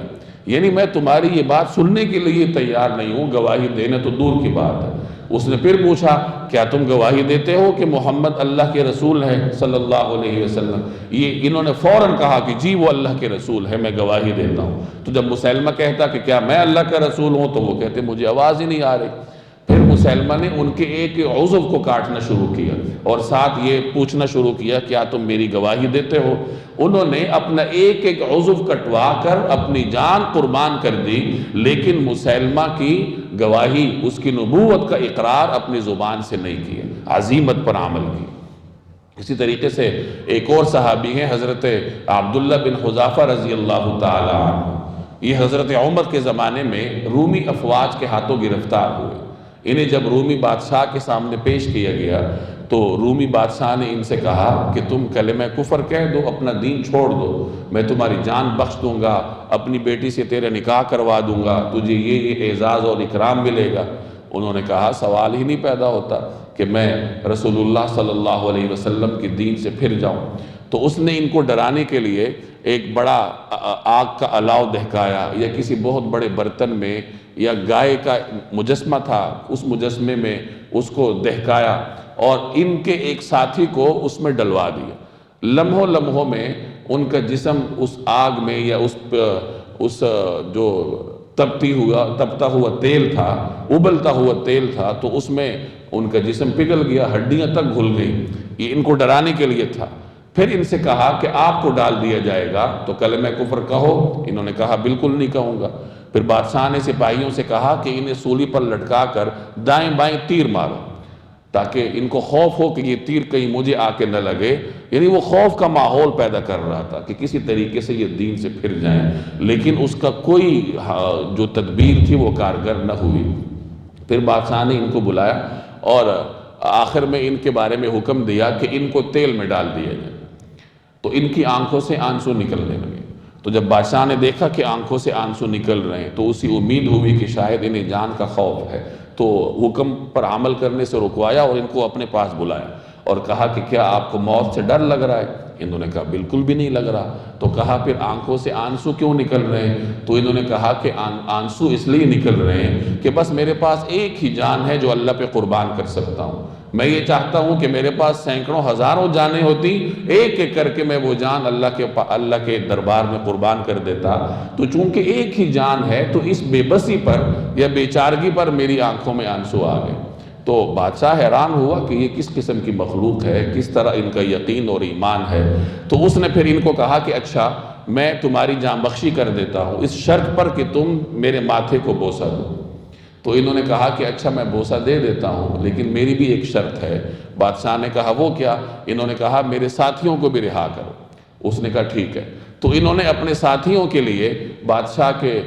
یعنی میں تمہاری یہ بات سننے کے لیے تیار نہیں ہوں، گواہی دینا تو دور کی بات ہے۔ اس نے پھر پوچھا کیا تم گواہی دیتے ہو کہ محمد اللہ کے رسول ہیں صلی اللہ علیہ وسلم؟ انہوں نے فوراً کہا کہ جی وہ اللہ کے رسول ہے، میں گواہی دیتا ہوں۔ تو جب مسیلمہ کہتا کہ کیا میں اللہ کا رسول ہوں، تو وہ کہتے مجھے آواز ہی نہیں آ رہی۔ پھر مسیلمہ نے ان کے ایک عضو کو کاٹنا شروع کیا اور ساتھ یہ پوچھنا شروع کیا کیا تم میری گواہی دیتے ہو؟ انہوں نے اپنا ایک عضو کٹوا کر اپنی جان قربان کر دی، لیکن مسیلمہ کی گواہی، اس کی نبوت کا اقرار اپنی زبان سے نہیں کیا، عزیمت پر عمل کی۔ اسی طریقے سے ایک اور صحابی ہیں حضرت عبداللہ بن حذافہ رضی اللہ تعالی عنہ۔ یہ حضرت عمر کے زمانے میں رومی افواج کے ہاتھوں گرفتار ہوئے۔ انہیں جب رومی بادشاہ کے سامنے پیش کیا گیا تو رومی بادشاہ نے ان سے کہا کہ تم کلمہ کفر کہہ دو، اپنا دین چھوڑ دو، میں تمہاری جان بخش دوں گا، اپنی بیٹی سے تیرا نکاح کروا دوں گا، تجھے یہ اعزاز اور اکرام ملے گا۔ انہوں نے کہا سوال ہی نہیں پیدا ہوتا کہ میں رسول اللہ صلی اللہ علیہ وسلم کی دین سے پھر جاؤں۔ تو اس نے ان کو ڈرانے کے لیے ایک بڑا آگ کا الاؤ دہکایا، یا کسی بہت بڑے برتن میں، یا گائے کا مجسمہ تھا اس مجسمے میں اس کو دہکایا، اور ان کے ایک ساتھی کو اس میں ڈلوا دیا۔ لمحوں میں ان کا جسم اس آگ میں یا اس جو تپتا ہوا تیل تھا، ابلتا ہوا تیل تھا، تو اس میں ان کا جسم پگھل گیا، ہڈیاں تک گھل گئی۔ یہ ان کو ڈرانے کے لیے تھا۔ پھر ان سے کہا کہ آپ کو ڈال دیا جائے گا تو کلمہ کفر کہو۔ انہوں نے کہا بالکل نہیں کہوں گا۔ پھر بادشاہ نے سپاہیوں سے کہا کہ انہیں سولی پر لٹکا کر دائیں بائیں تیر مارو، تاکہ ان کو خوف ہو کہ یہ تیر کہیں مجھے آ کے نہ لگے۔ یعنی وہ خوف کا ماحول پیدا کر رہا تھا کہ کسی طریقے سے یہ دین سے پھر جائیں، لیکن اس کا کوئی جو تدبیر تھی وہ کارگر نہ ہوئی۔ پھر بادشاہ نے ان کو بلایا اور آخر میں ان کے بارے میں حکم دیا کہ ان کو تیل میں ڈال دیا جائے۔ تو ان کی آنکھوں سے آنسو نکلنے لگے۔ تو جب بادشاہ نے دیکھا کہ آنکھوں سے آنسو نکل رہے ہیں تو اسی امید ہوئی کہ شاید انہیں جان کا خوف ہے، تو حکم پر عمل کرنے سے رکوایا اور ان کو اپنے پاس بلایا اور کہا کہ کیا آپ کو موت سے ڈر لگ رہا ہے؟ انہوں نے کہا بالکل بھی نہیں لگ رہا۔ تو کہا پھر آنکھوں سے آنسو کیوں نکل رہے ہیں؟ تو انہوں نے کہا کہ آنسو اس لیے نکل رہے ہیں کہ بس میرے پاس ایک ہی جان ہے جو اللہ پہ قربان کر سکتا ہوں۔ میں یہ چاہتا ہوں کہ میرے پاس سینکڑوں ہزاروں جانیں ہوتی، ایک ایک کر کے میں وہ جان اللہ کے دربار میں قربان کر دیتا، تو چونکہ ایک ہی جان ہے تو اس بے بسی پر یا بے چارگی پر میری آنکھوں میں آنسو آ گئے۔ تو بادشاہ حیران ہوا کہ یہ کس قسم کی مخلوق ہے، کس طرح ان کا یقین اور ایمان ہے۔ تو اس نے پھر ان کو کہا کہ اچھا میں تمہاری جان بخشی کر دیتا ہوں اس شرط پر کہ تم میرے ماتھے کو بوسہ دو۔ تو انہوں نے کہا کہ اچھا میں بوسہ دے دیتا ہوں، لیکن میری بھی ایک شرط ہے۔ بادشاہ نے کہا وہ کیا؟ انہوں نے کہا میرے ساتھیوں کو بھی رہا کرو۔ اس نے کہا ٹھیک ہے۔ تو انہوں نے اپنے ساتھیوں کے لیے بادشاہ کے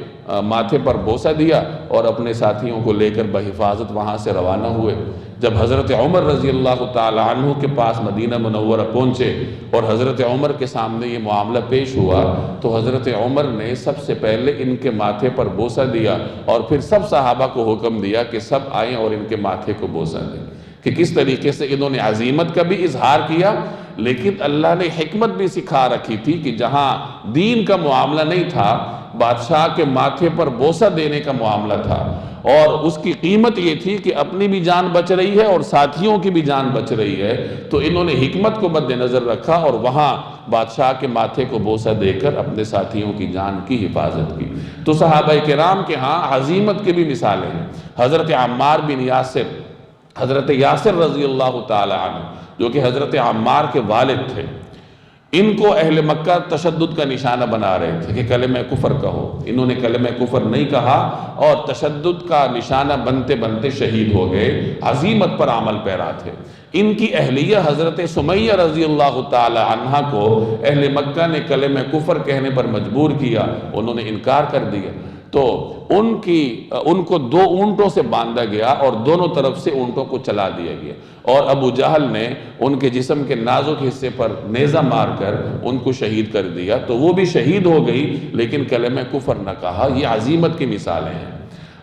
ماتھے پر بوسہ دیا اور اپنے ساتھیوں کو لے کر بحفاظت وہاں سے روانہ ہوئے۔ جب حضرت عمر رضی اللہ تعالی عنہ کے پاس مدینہ منورہ پہنچے اور حضرت عمر کے سامنے یہ معاملہ پیش ہوا، تو حضرت عمر نے سب سے پہلے ان کے ماتھے پر بوسہ دیا اور پھر سب صحابہ کو حکم دیا کہ سب آئیں اور ان کے ماتھے کو بوسہ دیں، کہ کس طریقے سے انہوں نے عزیمت کا بھی اظہار کیا، لیکن اللہ نے حکمت بھی سکھا رکھی تھی کہ جہاں دین کا معاملہ نہیں تھا، بادشاہ کے ماتھے پر بوسہ دینے کا معاملہ تھا، اور اس کی قیمت یہ تھی کہ اپنی بھی جان بچ رہی ہے اور ساتھیوں کی بھی جان بچ رہی ہے۔ تو انہوں نے حکمت کو مد نظر رکھا اور وہاں بادشاہ کے ماتھے کو بوسہ دے کر اپنے ساتھیوں کی جان کی حفاظت کی۔ تو صحابہ کرام کے ہاں عزیمت کی بھی مثالیں ہیں۔ حضرت عمار بن یاسر، حضرت یاسر رضی اللہ تعالی عنہ جو کہ حضرت عمار کے والد تھے، ان کو اہل مکہ تشدد کا نشانہ بنا رہے تھے کہ کلمہ کفر کہو۔ انہوں نے کلمہ کفر نہیں کہا اور تشدد کا نشانہ بنتے بنتے شہید ہو گئے، عزیمت پر عمل پیرا تھے۔ ان کی اہلیہ حضرت سمیہ رضی اللہ تعالی عنہ کو اہل مکہ نے کلمہ کفر کہنے پر مجبور کیا، انہوں نے انکار کر دیا۔ تو ان کو 2 اونٹوں سے باندھا گیا اور دونوں طرف سے اونٹوں کو چلا دیا گیا، اور ابو جہل نے ان کے جسم کے نازک حصے پر نیزہ مار کر ان کو شہید کر دیا۔ تو وہ بھی شہید ہو گئی لیکن کلمہ کفر نہ کہا۔ یہ عزیمت کی مثالیں ہیں۔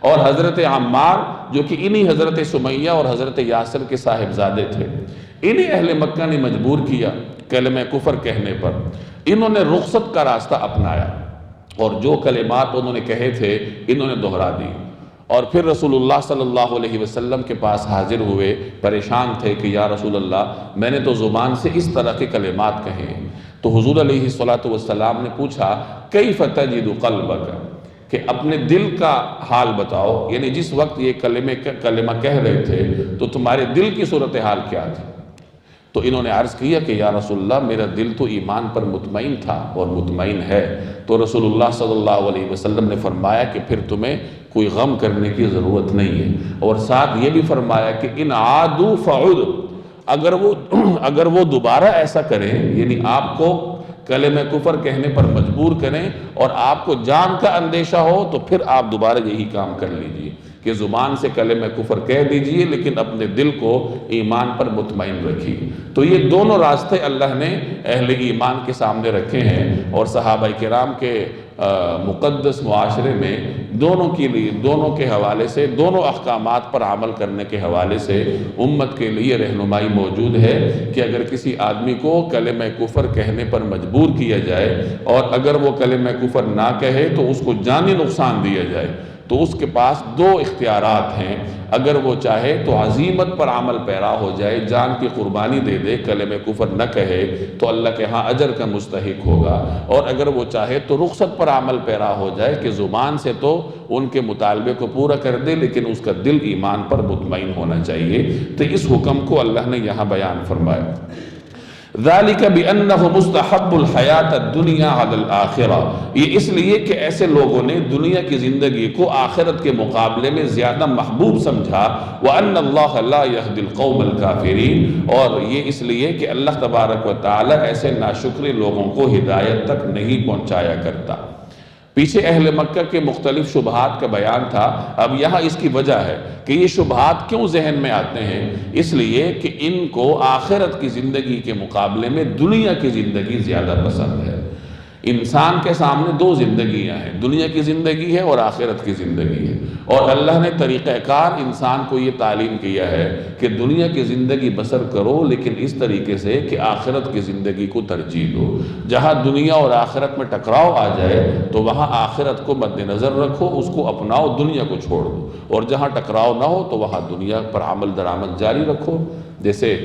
اور حضرت عمار جو کہ انہی حضرت سمیہ اور حضرت یاسر کے صاحبزادے تھے، انہی اہل مکہ نے مجبور کیا کلمہ کفر کہنے پر۔ انہوں نے رخصت کا راستہ اپنایا اور جو کلمات انہوں نے کہے تھے انہوں نے دہرا دی، اور پھر رسول اللہ صلی اللہ علیہ وسلم کے پاس حاضر ہوئے، پریشان تھے کہ یا رسول اللہ میں نے تو زبان سے اس طرح کے کلمات کہے ہیں۔ تو حضور علیہ السلام نے پوچھا کیف تجد قلبک، کہ اپنے دل کا حال بتاؤ، یعنی جس وقت یہ کلمہ کہہ رہے تھے تو تمہارے دل کی صورتحال کیا تھی؟ تو انہوں نے عرض کیا کہ یا رسول اللہ میرا دل تو ایمان پر مطمئن تھا اور مطمئن ہے۔ تو رسول اللہ صلی اللہ علیہ وسلم نے فرمایا کہ پھر تمہیں کوئی غم کرنے کی ضرورت نہیں ہے، اور ساتھ یہ بھی فرمایا کہ ان عادوا فعد، اگر وہ دوبارہ ایسا کریں، یعنی آپ کو کلمہ کفر کہنے پر مجبور کریں اور آپ کو جان کا اندیشہ ہو، تو پھر آپ دوبارہ یہی کام کر لیجئے کہ زبان سے کلمہ کفر کہہ دیجئے لیکن اپنے دل کو ایمان پر مطمئن رکھیے۔ تو یہ دونوں راستے اللہ نے اہل ایمان کے سامنے رکھے ہیں، اور صحابہ کرام کے مقدس معاشرے میں دونوں کے حوالے سے، دونوں احکامات پر عمل کرنے کے حوالے سے امت کے لیے رہنمائی موجود ہے کہ اگر کسی آدمی کو کلمہ کفر کہنے پر مجبور کیا جائے اور اگر وہ کلمہ کفر نہ کہے تو اس کو جانی نقصان دیا جائے، تو اس کے پاس دو اختیارات ہیں. اگر وہ چاہے تو عزیمت پر عمل پیرا ہو جائے، جان کی قربانی دے دے، کلمہ کفر نہ کہے، تو اللہ کے ہاں اجر کا مستحق ہوگا. اور اگر وہ چاہے تو رخصت پر عمل پیرا ہو جائے کہ زبان سے تو ان کے مطالبے کو پورا کر دے لیکن اس کا دل ایمان پر مطمئن ہونا چاہیے. تو اس حکم کو اللہ نے یہاں بیان فرمایا. ذَلِكَ بِأَنَّهُ مُسْتَحَبُّ الْحَيَاةَ الدُّنْيَا عَلَى الْآخِرَةِ، یہ اس لیے کہ ایسے لوگوں نے دنیا کی زندگی کو آخرت کے مقابلے میں زیادہ محبوب سمجھا. وَأَنَّ اللَّهَ لَا يَهْدِي الْقَوْمَ الْكَافِرِينَ، اور یہ اس لیے کہ اللہ تبارک و تعالی ایسے ناشکر لوگوں کو ہدایت تک نہیں پہنچایا کرتا. پیچھے اہل مکہ کے مختلف شبہات کا بیان تھا، اب یہاں اس کی وجہ ہے کہ یہ شبہات کیوں ذہن میں آتے ہیں. اس لیے کہ ان کو آخرت کی زندگی کے مقابلے میں دنیا کی زندگی زیادہ پسند ہے. انسان کے سامنے دو زندگیاں ہیں، دنیا کی زندگی ہے اور آخرت کی زندگی ہے. اور اللہ نے طریقہ کار انسان کو یہ تعلیم کیا ہے کہ دنیا کی زندگی بسر کرو لیکن اس طریقے سے کہ آخرت کی زندگی کو ترجیح دو. جہاں دنیا اور آخرت میں ٹکراؤ آ جائے تو وہاں آخرت کو مد نظر رکھو، اس کو اپناؤ، دنیا کو چھوڑ دو. اور جہاں ٹکراؤ نہ ہو تو وہاں دنیا پر عمل درآمد جاری رکھو. جیسے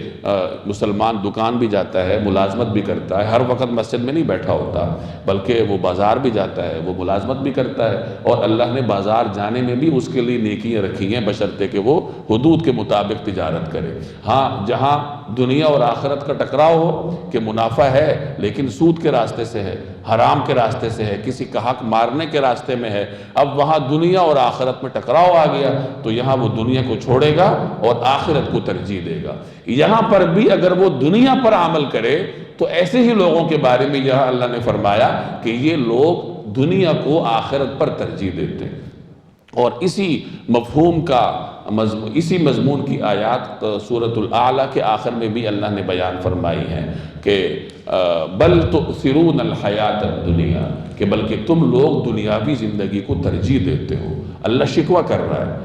مسلمان دکان بھی جاتا ہے، ملازمت بھی کرتا ہے، ہر وقت مسجد میں نہیں بیٹھا ہوتا، بلکہ وہ بازار بھی جاتا ہے، وہ ملازمت بھی کرتا ہے. اور اللہ نے بازار جانے میں بھی اس کے لیے نیکیاں رکھی ہیں بشرطے کہ وہ حدود کے مطابق تجارت کرے. ہاں جہاں دنیا اور آخرت کا ٹکراؤ ہو کہ منافع ہے لیکن سود کے راستے سے ہے، حرام کے راستے سے ہے، کسی کا حق مارنے کے راستے میں ہے، اب وہاں دنیا اور آخرت میں ٹکراؤ آ گیا تو یہاں وہ دنیا کو چھوڑے گا اور آخرت کو ترجیح دے گا. یہاں پر بھی اگر وہ دنیا پر عمل کرے تو ایسے ہی لوگوں کے بارے میں یہاں اللہ نے فرمایا کہ یہ لوگ دنیا کو آخرت پر ترجیح دیتے ہیں. اور اسی مفہوم کا اسی مضمون کی آیات سورۃ الاعلیٰ کے آخر میں بھی اللہ نے بیان فرمائی ہیں کہ بل تؤثرون الحیات الدنیا، کہ بلکہ تم لوگ دنیاوی زندگی کو ترجیح دیتے ہو. اللہ شکوہ کر رہا ہے.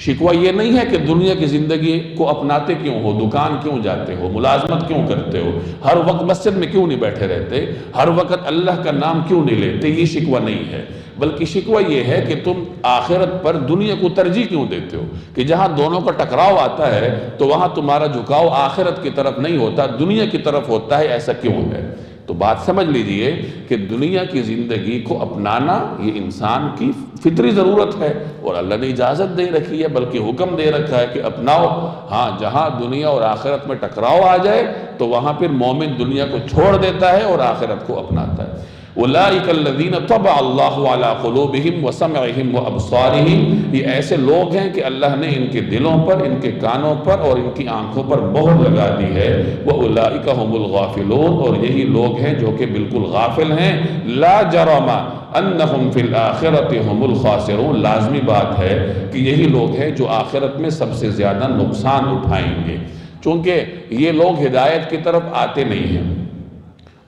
شکوہ یہ نہیں ہے کہ دنیا کی زندگی کو اپناتے کیوں ہو، دکان کیوں جاتے ہو، ملازمت کیوں کرتے ہو، ہر وقت مسجد میں کیوں نہیں بیٹھے رہتے، ہر وقت اللہ کا نام کیوں نہیں لیتے. یہ شکوہ نہیں ہے، بلکہ شکوہ یہ ہے کہ تم آخرت پر دنیا کو ترجیح کیوں دیتے ہو، کہ جہاں دونوں کا ٹکراؤ آتا ہے تو وہاں تمہارا جھکاؤ آخرت کی طرف نہیں ہوتا، دنیا کی طرف ہوتا ہے. ایسا کیوں ہے؟ تو بات سمجھ لیجئے کہ دنیا کی زندگی کو اپنانا یہ انسان کی فطری ضرورت ہے اور اللہ نے اجازت دے رکھی ہے، بلکہ حکم دے رکھا ہے کہ اپناؤ. ہاں جہاں دنیا اور آخرت میں ٹکراؤ آ جائے تو وہاں پھر مومن دنیا کو چھوڑ دیتا ہے اور آخرت کو اپناتا ہے. اولئک الذین طبع اللہ علی قلوبہم وسمعہم وابصارہم، یہ ایسے لوگ ہیں کہ اللہ نے ان کے دلوں پر، ان کے کانوں پر اور ان کی آنکھوں پر مہر لگا دی ہے. واولئک هم الغافلون، اور یہی لوگ ہیں جو کہ بالکل غافل ہیں. لا جرم انہم فی الآخرۃ هم الخاسرون، لازمی بات ہے کہ یہی لوگ ہیں جو آخرت میں سب سے زیادہ نقصان اٹھائیں گے، چونکہ یہ لوگ ہدایت کی طرف آتے نہیں ہیں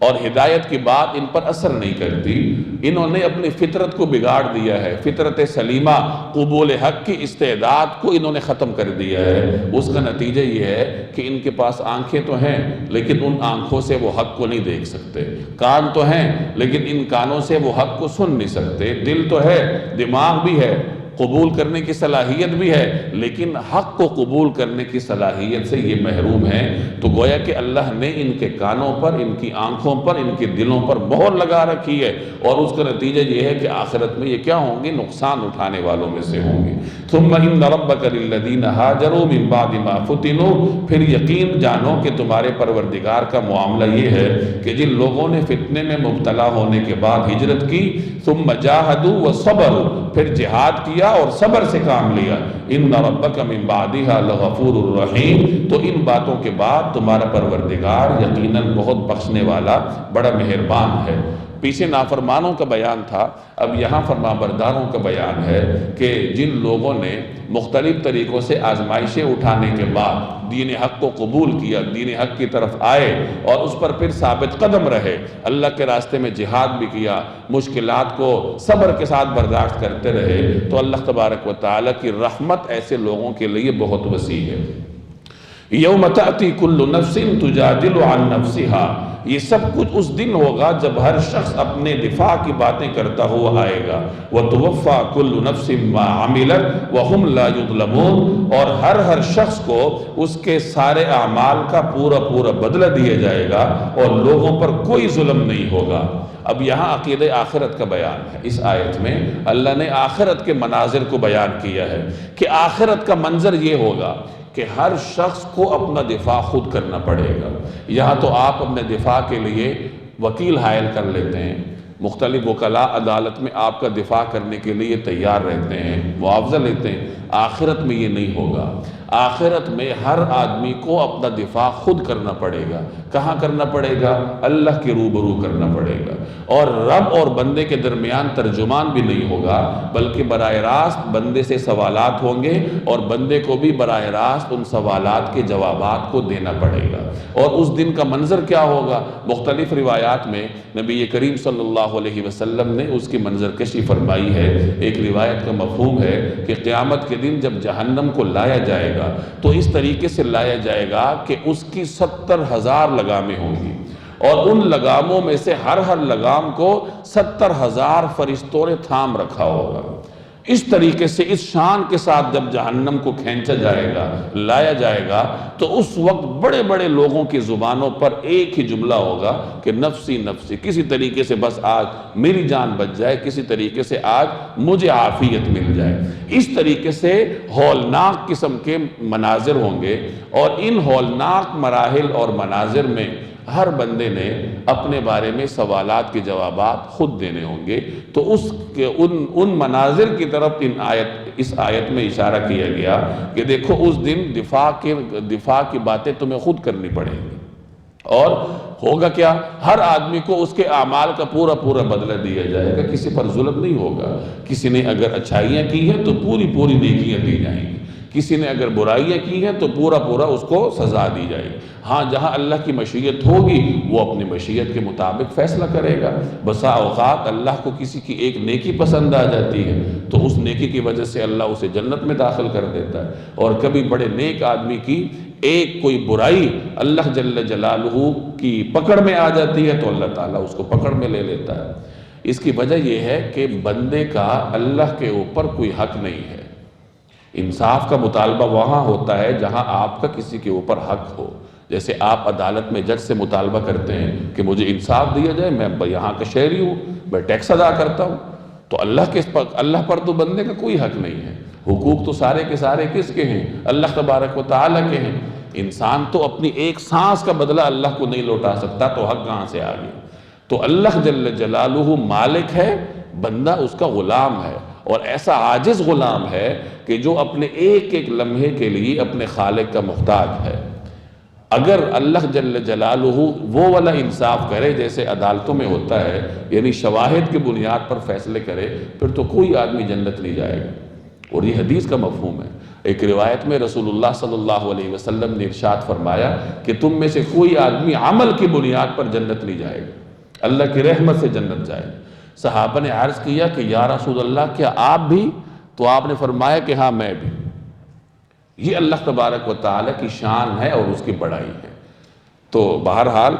اور ہدایت کی بات ان پر اثر نہیں کرتی. انہوں نے اپنی فطرت کو بگاڑ دیا ہے، فطرت سلیمہ، قبول حق کی استعداد کو انہوں نے ختم کر دیا ہے. اس کا نتیجہ یہ ہے کہ ان کے پاس آنکھیں تو ہیں لیکن ان آنکھوں سے وہ حق کو نہیں دیکھ سکتے، کان تو ہیں لیکن ان کانوں سے وہ حق کو سن نہیں سکتے، دل تو ہے، دماغ بھی ہے، قبول کرنے کی صلاحیت بھی ہے، لیکن حق کو قبول کرنے کی صلاحیت سے یہ محروم ہیں. تو گویا کہ اللہ نے ان کے کانوں پر، ان کی آنکھوں پر، ان کے دلوں پر مہر لگا رکھی ہے اور اس کا نتیجہ یہ ہے کہ آخرت میں یہ کیا ہوں گے؟ نقصان اٹھانے والوں میں سے ہوں گے. ثم ان ربک للذین ہاجروا من بعد ما فتنوا، پھر یقین جانو کہ تمہارے پروردگار کا معاملہ یہ ہے کہ جن لوگوں نے فتنے میں مبتلا ہونے کے بعد ہجرت کی، ثم جاہدوا وصبروا، پھر جہاد کیا اور صبر سے کام لیا، ان ربک من بعدها لغفور الرحیم، تو ان باتوں کے بعد تمہارا پروردگار یقیناً بہت بخشنے والا، بڑا مہربان ہے. پیچھے نافرمانوں کا بیان تھا، اب یہاں فرمانبرداروں کا بیان ہے کہ جن لوگوں نے مختلف طریقوں سے آزمائشیں اٹھانے کے بعد دین حق کو قبول کیا، دین حق کی طرف آئے اور اس پر پھر ثابت قدم رہے، اللہ کے راستے میں جہاد بھی کیا، مشکلات کو صبر کے ساتھ برداشت کرتے رہے، تو اللہ تبارک و تعالیٰ کی رحمت ایسے لوگوں کے لیے بہت وسیع ہے. یوم تأتی کل نفس تجادل عن نفسها، یہ سب کچھ اس دن ہوگا جب ہر شخص اپنے دفاع کی باتیں کرتا ہوا آئے گا. وَتُوَفَّى كُلُّ نَفْسٍ مَّا عَمِلَتْ وَهُمْ لَا يُظْلَمُونَ، اور ہر شخص کو اس کے سارے اعمال کا پورا بدلہ دیا جائے گا اور لوگوں پر کوئی ظلم نہیں ہوگا. اب یہاں عقیدہ آخرت کا بیان ہے. اس آیت میں اللہ نے آخرت کے مناظر کو بیان کیا ہے کہ آخرت کا منظر یہ ہوگا کہ ہر شخص کو اپنا دفاع خود کرنا پڑے گا. یہاں تو آپ اپنے دفاع کے لیے وکیل حائل کر لیتے ہیں، مختلف وکلاء عدالت میں آپ کا دفاع کرنے کے لیے تیار رہتے ہیں، معاوضہ لیتے ہیں. آخرت میں یہ نہیں ہوگا. آخرت میں ہر آدمی کو اپنا دفاع خود کرنا پڑے گا. کہاں کرنا پڑے گا؟ اللہ کے روبرو کرنا پڑے گا. اور رب اور بندے کے درمیان ترجمان بھی نہیں ہوگا، بلکہ براہ راست بندے سے سوالات ہوں گے اور بندے کو بھی براہ راست ان سوالات کے جوابات کو دینا پڑے گا. اور اس دن کا منظر کیا ہوگا؟ مختلف روایات میں نبی کریم صلی اللہ علیہ وسلم نے اس کی منظر کشی فرمائی ہے. ایک روایت کا مفہوم ہے کہ قیامت کے دن جب جہنم کو لایا جائے گا تو اس طریقے سے لایا جائے گا کہ اس کی 70,000 لگامیں ہوں گی، اور ان لگاموں میں سے ہر لگام کو 70,000 فرشتوں نے تھام رکھا ہوگا. اس طریقے سے اس شان کے ساتھ جب جہنم کو کھینچا جائے گا، لایا جائے گا، تو اس وقت بڑے بڑے لوگوں کی زبانوں پر ایک ہی جملہ ہوگا کہ نفسی نفسی، کسی طریقے سے بس آج میری جان بچ جائے، کسی طریقے سے آج مجھے عافیت مل جائے. اس طریقے سے ہولناک قسم کے مناظر ہوں گے، اور ان ہولناک مراحل اور مناظر میں ہر بندے نے اپنے بارے میں سوالات کے جوابات خود دینے ہوں گے. تو ان مناظر کی طرف اس آیت میں اشارہ کیا گیا کہ دیکھو اس دن دفاع کی باتیں تمہیں خود کرنی پڑیں گی. اور ہوگا کیا؟ ہر آدمی کو اس کے اعمال کا پورا بدلہ دیا جائے گا. کسی پر ظلم نہیں ہوگا. کسی نے اگر اچھائیاں کی ہیں تو پوری نیکیاں دی جائیں گی. کسی نے اگر برائیاں کی ہیں تو پورا اس کو سزا دی جائے گی. ہاں جہاں اللہ کی مشیت ہوگی وہ اپنی مشیت کے مطابق فیصلہ کرے گا. بسا اوقات اللہ کو کسی کی ایک نیکی پسند آ جاتی ہے تو اس نیکی کی وجہ سے اللہ اسے جنت میں داخل کر دیتا ہے، اور کبھی بڑے نیک آدمی کی ایک کوئی برائی اللہ جل جلالہ کی پکڑ میں آ جاتی ہے تو اللہ تعالیٰ اس کو پکڑ میں لے لیتا ہے. اس کی وجہ یہ ہے کہ بندے کا اللہ کے اوپر کوئی حق نہیں ہے. انصاف کا مطالبہ وہاں ہوتا ہے جہاں آپ کا کسی کے اوپر حق ہو. جیسے آپ عدالت میں جج سے مطالبہ کرتے ہیں کہ مجھے انصاف دیا جائے، میں یہاں کا شہری ہوں، میں ٹیکس ادا کرتا ہوں. تو اللہ پر تو بندے کا کوئی حق نہیں ہے. حقوق تو سارے کے سارے کس کے ہیں؟ اللہ تبارک و تعالیٰ کے ہیں. انسان تو اپنی ایک سانس کا بدلہ اللہ کو نہیں لوٹا سکتا، تو حق کہاں سے آ گیا؟ تو اللہ جل جلالہ مالک ہے، بندہ اس کا غلام ہے، اور ایسا عاجز غلام ہے کہ جو اپنے ایک لمحے کے لیے اپنے خالق کا محتاج ہے. اگر اللہ جل جلالہ وہ والا انصاف کرے جیسے عدالتوں میں ہوتا ہے، یعنی شواہد کی بنیاد پر فیصلے کرے، پھر تو کوئی آدمی جنت نہیں جائے گا. اور یہ حدیث کا مفہوم ہے. ایک روایت میں رسول اللہ صلی اللہ علیہ وسلم نے ارشاد فرمایا کہ تم میں سے کوئی آدمی عمل کی بنیاد پر جنت نہیں جائے گا، اللہ کی رحمت سے جنت جائے گا. صحابہ نے عرض کیا کہ یا رسول اللہ کیا آپ بھی؟ تو آپ نے فرمایا کہ ہاں میں بھی. یہ اللہ تبارک و تعالیٰ کی شان ہے اور اس کی بڑائی ہے. تو بہرحال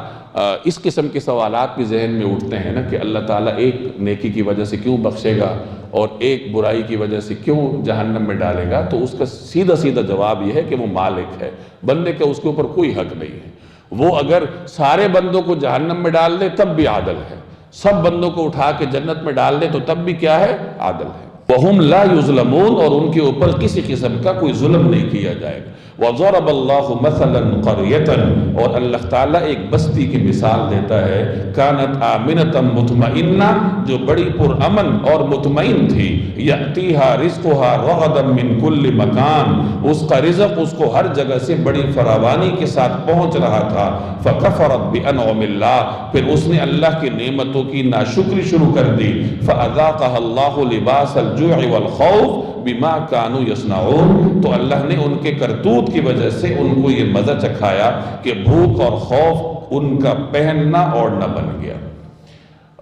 اس قسم کے سوالات بھی ذہن میں اٹھتے ہیں نا کہ اللہ تعالیٰ ایک نیکی کی وجہ سے کیوں بخشے گا اور ایک برائی کی وجہ سے کیوں جہنم میں ڈالے گا؟ تو اس کا سیدھا جواب یہ ہے کہ وہ مالک ہے، بندے کا اس کے اوپر کوئی حق نہیں ہے. وہ اگر سارے بندوں کو جہنم میں ڈال دے تب بھی عادل ہے، سب بندوں کو اٹھا کے جنت میں ڈال دے تو تب بھی کیا ہے؟ عادل ہے. وَهُمْ لَا يُظْلَمُونَ، اور ان کے اوپر کسی قسم کا کوئی ظلم نہیں کیا جائے گا. وَضَرَبَ اللَّهُ مَثَلًا قَرْيَةً، اور اللہ تعالیٰ ایک بستی کی مثال دیتا ہے، كَانَتْ آمِنَةً مُطْمَئِنَّةً، جو بڑی پرامن اور مطمئن تھی، يَأْتِيهَا رِزْقُهَا رَغَدًا مِّن كُلِّ مَكَانٍ، اس کا رزق اس کو ہر جگہ سے بڑی فراوانی کے ساتھ پہنچ رہا تھا. فَكَفَرَتْ بِأَنْعُمِ اللَّهِ، پھر اس نے اللہ کی نعمتوں کی ناشکری شروع کر دی. فَأَذَاقَهَا اللَّهُ لِبَاسَ الْجُوعِ وَالْخَوْفِ بِمَا كَانُوا يَصْنَعُونَ، تو اللہ نے ان کے کرتوت کی وجہ سے ان کو یہ مزہ چکھایا کہ بھوک اور خوف ان کا پہننا اوڑھنا بن گیا.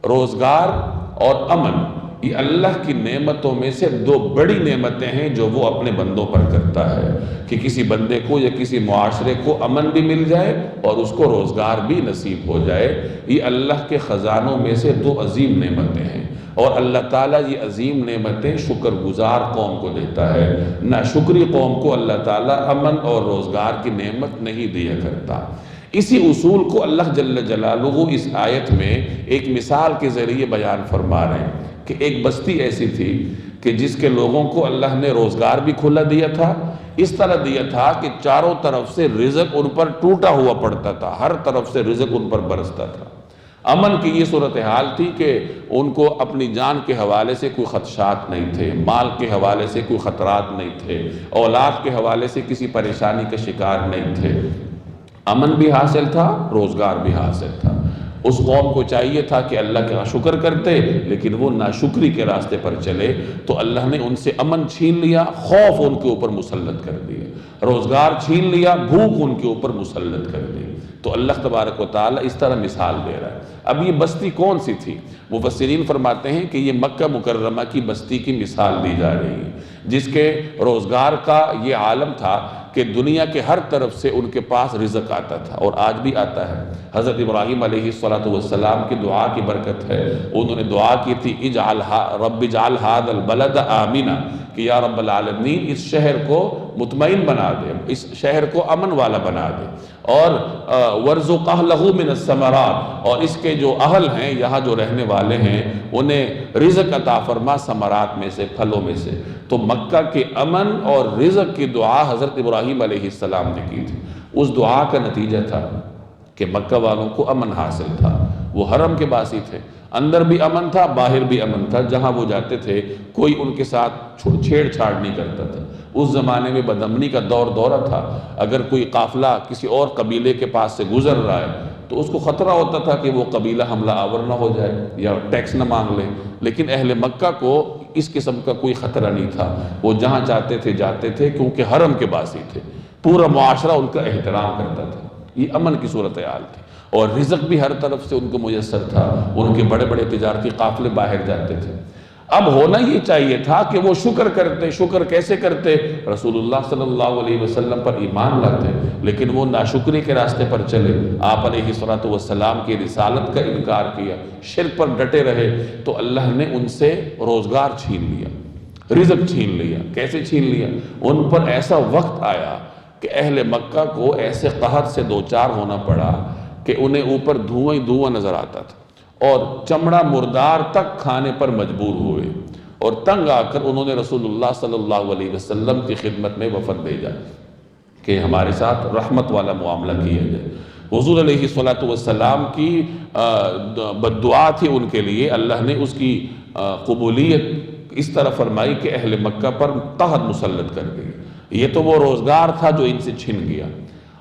روزگار اور امن یہ اللہ کی نعمتوں میں سے دو بڑی نعمتیں ہیں جو وہ اپنے بندوں پر کرتا ہے، کہ کسی بندے کو یا کسی معاشرے کو امن بھی مل جائے اور اس کو روزگار بھی نصیب ہو جائے۔ یہ اللہ کے خزانوں میں سے دو عظیم نعمتیں ہیں، اور اللہ تعالیٰ یہ عظیم نعمتیں شکر گزار قوم کو دیتا ہے، ناشکری قوم کو اللہ تعالیٰ امن اور روزگار کی نعمت نہیں دیا کرتا۔ اسی اصول کو اللہ جل جلالہ اس آیت میں ایک مثال کے ذریعے بیان فرما رہے ہیں کہ ایک بستی ایسی تھی کہ جس کے لوگوں کو اللہ نے روزگار بھی کھلا دیا تھا، اس طرح دیا تھا کہ چاروں طرف سے رزق ان پر ٹوٹا ہوا پڑتا تھا، ہر طرف سے رزق ان پر برستا تھا۔ امن کی یہ صورتحال تھی کہ ان کو اپنی جان کے حوالے سے کوئی خدشات نہیں تھے، مال کے حوالے سے کوئی خطرات نہیں تھے، اولاد کے حوالے سے کسی پریشانی کا شکار نہیں تھے، امن بھی حاصل تھا، روزگار بھی حاصل تھا۔ اس قوم کو چاہیے تھا کہ اللہ کا شکر کرتے، لیکن وہ ناشکری کے راستے پر چلے تو اللہ نے ان سے امن چھین لیا، خوف ان کے اوپر مسلط کر دیا، روزگار چھین لیا، بھوک ان کے اوپر مسلط کر دی۔ تو اللہ تبارک و تعالیٰ اس طرح مثال دے رہا ہے۔ اب یہ بستی کون سی تھی؟ مفسرین فرماتے ہیں کہ یہ مکہ مکرمہ کی بستی کی مثال دی جا رہی ہے، جس کے روزگار کا یہ عالم تھا کہ دنیا کے ہر طرف سے ان کے پاس رزق آتا تھا، اور آج بھی آتا ہے۔ حضرت ابراہیم علیہ السلام کی دعا کی برکت ہے، انہوں نے دعا کی تھی رب اجعل هذا البلد آمنا، کہ یا رب العالمین اس شہر کو مطمئن بنا دے، اس شہر کو امن والا بنا دے، اور وارزق اہلہ من الثمرات، اور اس کے جو اہل ہیں، یہاں جو رہنے والے ہیں، انہیں رزق عطا فرما ثمرات میں سے، پھلوں میں سے۔ تو مکہ کے امن اور رزق کی دعا حضرت ابراہیم علیہ السلام نے کی تھی۔ اس دعا کا نتیجہ تھا کہ مکہ والوں کو امن حاصل تھا، وہ حرم کے باسی تھے، اندر بھی امن تھا، باہر بھی امن تھا، جہاں وہ جاتے تھے کوئی ان کے ساتھ چھیڑ چھاڑ نہیں کرتا تھا۔ اس زمانے میں بدامنی کا دورہ تھا، اگر کوئی قافلہ کسی اور قبیلے کے پاس سے گزر رہا ہے تو اس کو خطرہ ہوتا تھا کہ وہ قبیلہ حملہ آور نہ ہو جائے یا ٹیکس نہ مانگ لے، لیکن اہل مکہ کو اس قسم کا کوئی خطرہ نہیں تھا، وہ جہاں چاہتے تھے جاتے تھے، کیونکہ حرم کے باسی تھے، پورا معاشرہ ان کا احترام کرتا تھا۔ یہ امن کی صورتحال تھی، اور رزق بھی ہر طرف سے ان کو میسر تھا، ان کے بڑے بڑے تجارتی قافلے باہر جاتے تھے۔ اب ہونا یہ چاہیے تھا کہ وہ شکر کرتے۔ شکر کیسے کرتے؟ رسول اللہ صلی اللہ علیہ وسلم پر ایمان لاتے، لیکن وہ ناشکری کے راستے پر چلے، آپ علیہ السلام کی رسالت کا انکار کیا، شرک پر ڈٹے رہے، تو اللہ نے ان سے روزگار چھین لیا، رزق چھین لیا۔ کیسے چھین لیا؟ ان پر ایسا وقت آیا کہ اہل مکہ کو ایسے قحط سے دوچار ہونا پڑا کہ انہیں اوپر دھواں ہی دھواں نظر آتا تھا، اور چمڑا مردار تک کھانے پر مجبور ہوئے، اور تنگ آ کر انہوں نے رسول اللہ صلی اللہ علیہ وسلم کی خدمت میں وفد بھیجا کہ ہمارے ساتھ رحمت والا معاملہ کیا جائے۔ حضور علیہ السلام کی بددعا تھی ان کے لیے، اللہ نے اس کی قبولیت اس طرح فرمائی کہ اہل مکہ پر قحط مسلط کر گئی۔ یہ تو وہ روزگار تھا جو ان سے چھن گیا،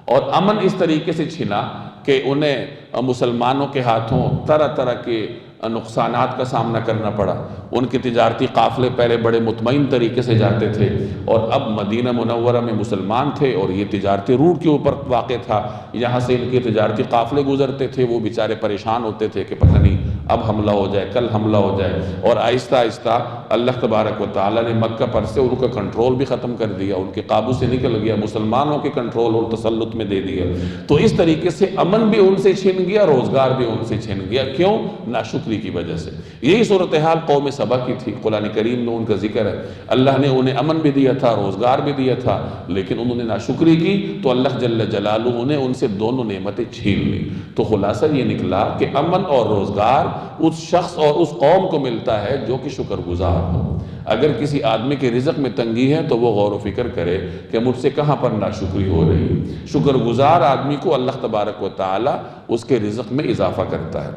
اور امن اس طریقے سے چھنا کہ انہیں مسلمانوں کے ہاتھوں طرح طرح کے نقصانات کا سامنا کرنا پڑا۔ ان کے تجارتی قافلے پہلے بڑے مطمئن طریقے سے جاتے تھے، اور اب مدینہ منورہ میں مسلمان تھے، اور یہ تجارتی روٹ کے اوپر واقع تھا، یہاں سے ان کے تجارتی قافلے گزرتے تھے، وہ بیچارے پریشان ہوتے تھے کہ پتہ نہیں اب حملہ ہو جائے، کل حملہ ہو جائے، اور آہستہ آہستہ اللہ تبارک و تعالیٰ نے مکہ پر سے ان کا کنٹرول بھی ختم کر دیا، ان کے قابو سے نکل گیا، مسلمانوں کے کنٹرول اور تسلط میں دے دیا۔ تو اس طریقے سے امن بھی ان سے چھن گیا، روزگار بھی ان سے چھن گیا۔ کیوں؟ ناشکری کی وجہ سے۔ یہی صورتحال قوم سبا کی تھی، قرآن کریم میں ان کا ذکر ہے، اللہ نے انہیں امن بھی دیا تھا، روزگار بھی دیا تھا، لیکن انہوں نے ناشکری کی تو اللہ جل جلالہ نے ان سے دونوں نعمتیں چھین لی۔ تو خلاصہ یہ نکلا کہ امن اور روزگار اس شخص اور اس قوم کو ملتا ہے جو کہ شکر گزار ہو۔ اگر کسی آدمی کے رزق میں تنگی ہے تو وہ غور و فکر کرے کہ مجھ سے کہاں پر ناشکری ہو رہی ہے۔ شکر گزار آدمی کو اللہ تبارک و تعالی اس کے رزق میں اضافہ کرتا ہے۔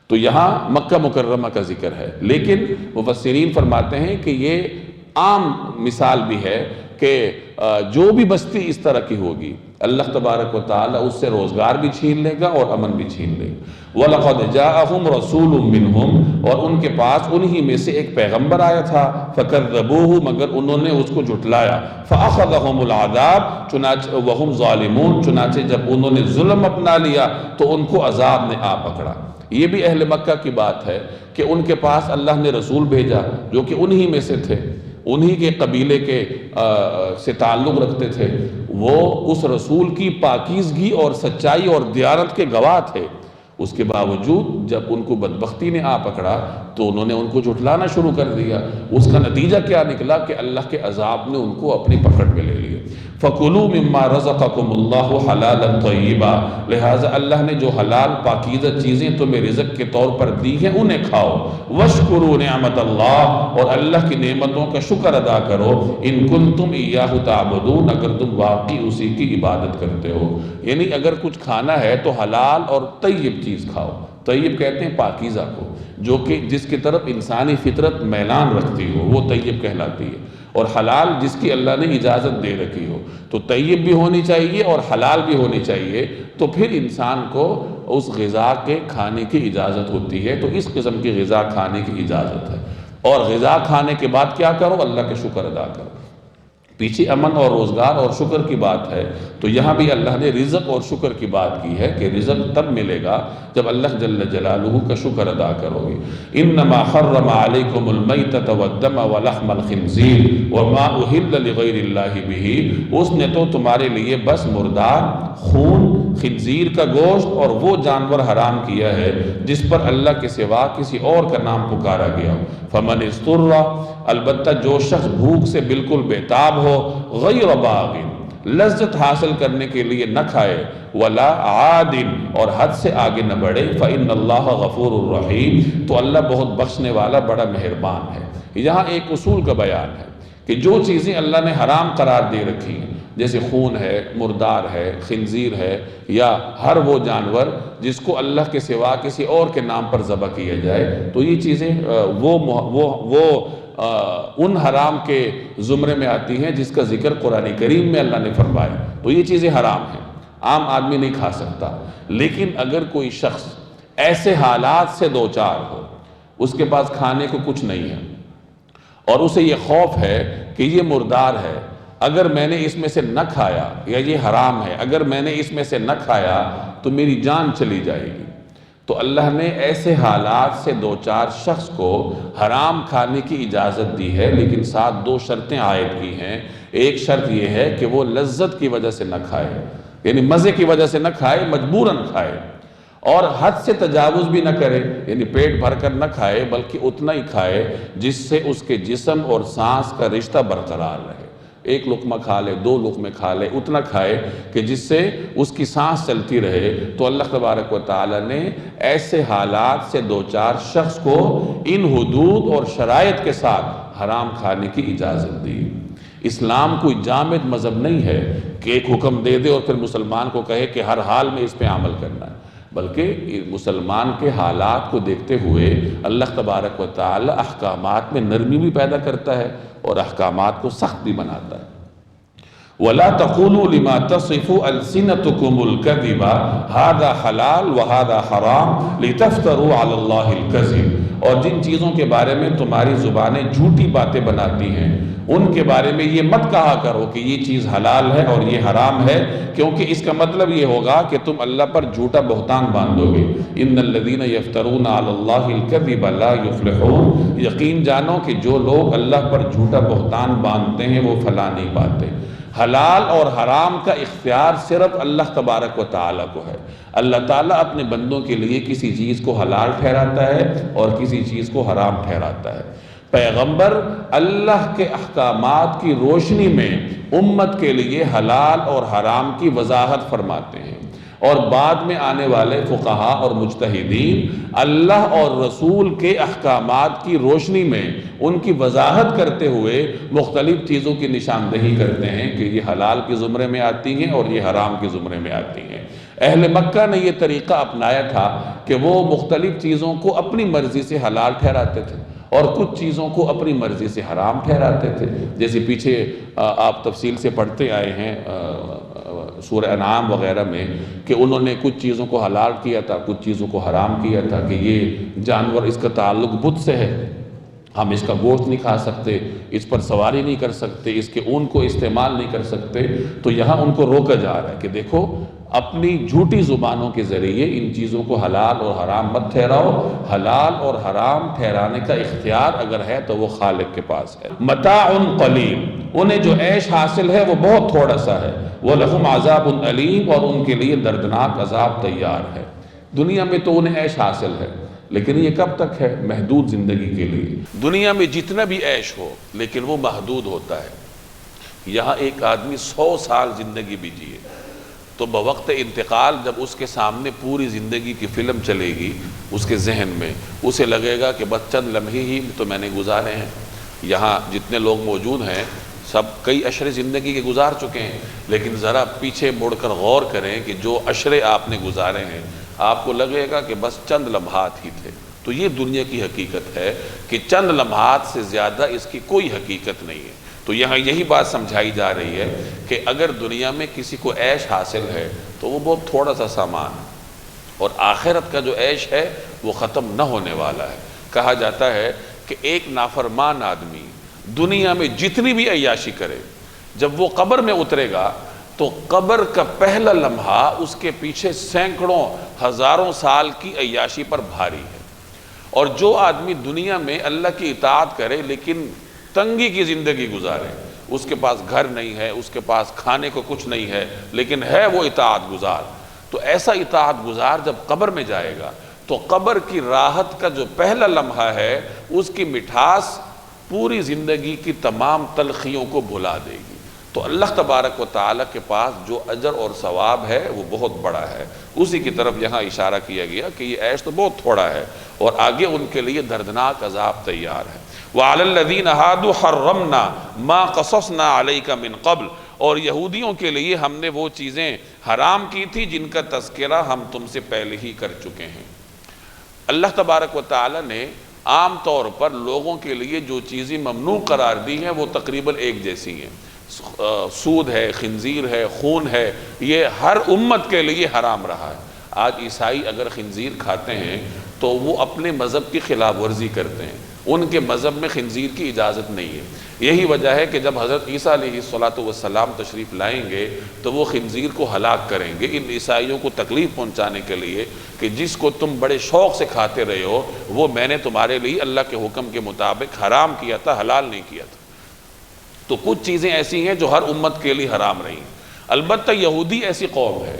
تو یہاں مکہ مکرمہ کا ذکر ہے، لیکن مفسرین فرماتے ہیں کہ یہ عام مثال بھی ہے کہ جو بھی بستی اس طرح کی ہوگی، اللہ تبارک و تعالیٰ اس سے روزگار بھی چھین لے گا اور امن بھی چھین لے گا۔ وَلَقَدْ جَاءَهُمْ رَسُولٌ مِّنْهُمْ، اور ان کے پاس انہی میں سے ایک پیغمبر آیا تھا، فَكَذَّبُوهُ، مگر انہوں نے اس کو جھٹلایا، فَأَخَذَهُمُ الْعَذَابُ، چنانچہ وَهُمْ ظَالِمُونَ، چنانچہ جب انہوں نے ظلم اپنا لیا تو ان کو عذاب نے آ پکڑا۔ یہ بھی اہل مکہ کی بات ہے کہ ان کے پاس اللہ نے رسول بھیجا جو کہ انہی میں سے تھے، انہی کے قبیلے کے سے تعلق رکھتے تھے، وہ اس رسول کی پاکیزگی اور سچائی اور دیانت کے گواہ تھے۔ اس کے باوجود جب ان کو بدبختی نے آ پکڑا تو انہوں نے ان کو جھٹلانا شروع کر دیا۔ اس کا نتیجہ کیا نکلا کہ اللہ کے عذاب نے ان کو اپنی پکڑ میں لے لیا۔ فَكُلُوا مِمَّا رَزَقَكُمُ اللَّهُ حَلَالًا طَيِّبًا، لہٰذا اللہ نے جو حلال پاکیزہ چیزیں تمہیں رزق کے طور پر دی ہیں انہیں کھاؤ۔ وَاشْكُرُوا نِعْمَةَ اللَّهِ، اور اللہ کی نعمتوں کا شکر ادا کرو۔ إِن كُنتُمْ إِيَّاهُ تَعْبُدُونَ، اگر تم واقعی اسی کی عبادت کرتے ہو، یعنی اگر کچھ کھانا ہے تو حلال اور طیب چیز کھاؤ۔ طیب کہتے ہیں پاکیزہ کو، جو کہ جس کی طرف انسانی فطرت میلان رکھتی ہو وہ طیب کہلاتی ہے، اور حلال جس کی اللہ نے اجازت دے رکھی ہو۔ تو طیب بھی ہونی چاہیے اور حلال بھی ہونی چاہیے، تو پھر انسان کو اس غذا کے کھانے کی اجازت ہوتی ہے۔ تو اس قسم کی غذا کھانے کی اجازت ہے، اور غذا کھانے کے بعد کیا کرو؟ اللہ کا شکر ادا کرو۔ پیچھے امن اور روزگار اور شکر کی بات ہے، تو یہاں بھی اللہ نے رزق اور شکر کی بات کی ہے کہ رزق تب ملے گا جب اللہ جل جلالہ کا شکر ادا کرو گے۔ انما حرم علیکم المیتۃ والدم ولحم الخنزیر وما اہل لغیر اللہ بہ، اس نے تو تمہارے لیے بس مردار، خون، خنزیر کا گوشت اور وہ جانور حرام کیا ہے جس پر اللہ کے سوا کسی اور کا نام پکارا گیا ہو۔ فمن اضطر، البتہ جو شخص بھوک سے بالکل بے تاب ہو، غیر باغ، لذت حاصل کرنے کے لیے نہ کھائے، ولا عاد، اور حد سے آگے نہ بڑھے، فإن اللہ غفور الرحیم، تو اللہ بہت بخشنے والا بڑا مہربان ہے۔ یہاں ایک اصول کا بیان ہے کہ جو چیزیں اللہ نے حرام قرار دے رکھی ہیں، جیسے خون ہے، مردار ہے، خنزیر ہے، یا ہر وہ جانور جس کو اللہ کے سوا کسی اور کے نام پر ذبح کیا جائے، تو یہ چیزیں ان حرام کے زمرے میں آتی ہیں جس کا ذکر قرآن کریم میں اللہ نے فرمایا۔ تو یہ چیزیں حرام ہیں، عام آدمی نہیں کھا سکتا۔ لیکن اگر کوئی شخص ایسے حالات سے دوچار ہو، اس کے پاس کھانے کو کچھ نہیں ہے، اور اسے یہ خوف ہے کہ یہ مردار ہے، اگر میں نے اس میں سے نہ کھایا، یا یہ حرام ہے، اگر میں نے اس میں سے نہ کھایا تو میری جان چلی جائے گی، تو اللہ نے ایسے حالات سے دوچار شخص کو حرام کھانے کی اجازت دی ہے، لیکن ساتھ دو شرطیں عائد کی ہیں۔ ایک شرط یہ ہے کہ وہ لذت کی وجہ سے نہ کھائے، یعنی مزے کی وجہ سے نہ کھائے، مجبوراً کھائے، اور حد سے تجاوز بھی نہ کرے، یعنی پیٹ بھر کر نہ کھائے بلکہ اتنا ہی کھائے جس سے اس کے جسم اور سانس کا رشتہ برقرار رہے۔ ایک لقمہ کھا لے، دو لقمے کھا لے، اتنا کھائے کہ جس سے اس کی سانس چلتی رہے۔ تو اللہ تبارک و تعالی نے ایسے حالات سے دوچار شخص کو ان حدود اور شرائط کے ساتھ حرام کھانے کی اجازت دی۔ اسلام کوئی جامد مذہب نہیں ہے کہ ایک حکم دے دے اور پھر مسلمان کو کہے کہ ہر حال میں اس پہ عمل کرنا ہے، بلکہ مسلمان کے حالات کو دیکھتے ہوئے اللہ تبارک و تعالی احکامات میں نرمی بھی پیدا کرتا ہے اور احکامات کو سخت بھی بناتا ہے۔ وَلَا تَقُولُوا لِمَا تَصِفُ أَلْسِنَتُكُمُ الْكَذِبَ هَذَا حَلَالٌ وَهَذَا حَرَامٌ لِتَفْتَرُوا عَلَى اللَّهِ الْكَذِبَ، اور جن چیزوں کے بارے میں تمہاری زبانیں جھوٹی باتیں بناتی ہیں ان کے بارے میں یہ مت کہا کرو کہ یہ چیز حلال ہے اور یہ حرام ہے، کیونکہ اس کا مطلب یہ ہوگا کہ تم اللہ پر جھوٹا بہتان باندھو گے۔ ان الذین یفترون علی اللہ الکذب لا یفلحون، یقین جانو کہ جو لوگ اللہ پر جھوٹا بہتان باندھتے ہیں وہ فلاح نہیں پاتے۔ حلال اور حرام کا اختیار صرف اللہ تبارک و تعالیٰ کو ہے۔ اللہ تعالیٰ اپنے بندوں کے لیے کسی چیز کو حلال ٹھہراتا ہے اور کسی چیز کو حرام ٹھہراتا ہے۔ پیغمبر اللہ کے احکامات کی روشنی میں امت کے لیے حلال اور حرام کی وضاحت فرماتے ہیں، اور بعد میں آنے والے فقہاء اور مجتہدین اللہ اور رسول کے احکامات کی روشنی میں ان کی وضاحت کرتے ہوئے مختلف چیزوں کی نشاندہی کرتے ہیں کہ یہ حلال کے زمرے میں آتی ہیں اور یہ حرام کے زمرے میں آتی ہیں۔ اہل مکہ نے یہ طریقہ اپنایا تھا کہ وہ مختلف چیزوں کو اپنی مرضی سے حلال ٹھہراتے تھے اور کچھ چیزوں کو اپنی مرضی سے حرام ٹھہراتے تھے، جیسے پیچھے آپ تفصیل سے پڑھتے آئے ہیں سورہ انعام وغیرہ میں کہ انہوں نے کچھ چیزوں کو حلال کیا تھا، کچھ چیزوں کو حرام کیا تھا، کہ یہ جانور اس کا تعلق بت سے ہے، ہم اس کا گوشت نہیں کھا سکتے، اس پر سواری نہیں کر سکتے، اس کے اون کو استعمال نہیں کر سکتے۔ تو یہاں ان کو روکا جا رہا ہے کہ دیکھو اپنی جھوٹی زبانوں کے ذریعے ان چیزوں کو حلال اور حرام مت ٹھہراؤ، حلال اور حرام ٹھہرانے کا اختیار اگر ہے تو وہ خالق کے پاس ہے۔ متاع قلیل، انہیں جو عیش حاصل ہے وہ بہت تھوڑا سا ہے، وَلَهُمْ عَذَابٌ علیم، اور ان کے لیے دردناک عذاب تیار ہے۔ دنیا میں تو انہیں عیش حاصل ہے، لیکن یہ کب تک ہے؟ محدود زندگی کے لیے۔ دنیا میں جتنا بھی عیش ہو لیکن وہ محدود ہوتا ہے۔ یہاں ایک آدمی 100 سال زندگی بھی جیے تو بوقت انتقال جب اس کے سامنے پوری زندگی کی فلم چلے گی اس کے ذہن میں، اسے لگے گا کہ بس چند لمحے ہی تو میں نے گزارے ہیں۔ یہاں جتنے لوگ موجود ہیں سب کئی عشرے زندگی کے گزار چکے ہیں، لیکن ذرا پیچھے مڑ کر غور کریں کہ جو عشرے آپ نے گزارے ہیں آپ کو لگے گا کہ بس چند لمحات ہی تھے۔ تو یہ دنیا کی حقیقت ہے کہ چند لمحات سے زیادہ اس کی کوئی حقیقت نہیں ہے۔ تو یہاں یہی بات سمجھائی جا رہی ہے کہ اگر دنیا میں کسی کو عیش حاصل ہے تو وہ بہت تھوڑا سا سامان ہے، اور آخرت کا جو عیش ہے وہ ختم نہ ہونے والا ہے۔ کہا جاتا ہے کہ ایک نافرمان آدمی دنیا میں جتنی بھی عیاشی کرے، جب وہ قبر میں اترے گا تو قبر کا پہلا لمحہ اس کے پیچھے سینکڑوں ہزاروں سال کی عیاشی پر بھاری ہے۔ اور جو آدمی دنیا میں اللہ کی اطاعت کرے لیکن تنگی کی زندگی گزارے، اس کے پاس گھر نہیں ہے، اس کے پاس کھانے کو کچھ نہیں ہے، لیکن ہے وہ اطاعت گزار، تو ایسا اطاعت گزار جب قبر میں جائے گا تو قبر کی راحت کا جو پہلا لمحہ ہے اس کی مٹھاس پوری زندگی کی تمام تلخیوں کو بھلا دے گی۔ تو اللہ تبارک و تعالیٰ کے پاس جو اجر اور ثواب ہے وہ بہت بڑا ہے، اسی کی طرف یہاں اشارہ کیا گیا کہ یہ عیش تو بہت تھوڑا ہے اور آگے ان کے لیے دردناک عذاب تیار ہے۔ وَعَلَى الَّذِينَ هَادُوا حَرَّمْنَا مَا قَصَصْنَا عَلَيْكَ مِن قَبْلِ، اور یہودیوں کے لیے ہم نے وہ چیزیں حرام کی تھی جن کا تذکرہ ہم تم سے پہلے ہی کر چکے ہیں۔ اللہ تبارک و تعالیٰ نے عام طور پر لوگوں کے لیے جو چیزیں ممنوع قرار دی ہیں وہ تقریباً ایک جیسی ہیں۔ سود ہے، خنزیر ہے، خون ہے، یہ ہر امت کے لیے حرام رہا ہے۔ آج عیسائی اگر خنزیر کھاتے ہیں تو وہ اپنے مذہب کی خلاف ورزی کرتے ہیں، ان کے مذہب میں خنزیر کی اجازت نہیں ہے۔ یہی وجہ ہے کہ جب حضرت عیسیٰ علیہ السلام تشریف لائیں گے تو وہ خنزیر کو ہلاک کریں گے ان عیسائیوں کو تکلیف پہنچانے کے لیے کہ جس کو تم بڑے شوق سے کھاتے رہے ہو وہ میں نے تمہارے لیے اللہ کے حکم کے مطابق حرام کیا تھا، حلال نہیں کیا تھا۔ تو کچھ چیزیں ایسی ہیں جو ہر امت کے لیے حرام رہیں۔ البتہ یہودی ایسی قوم ہے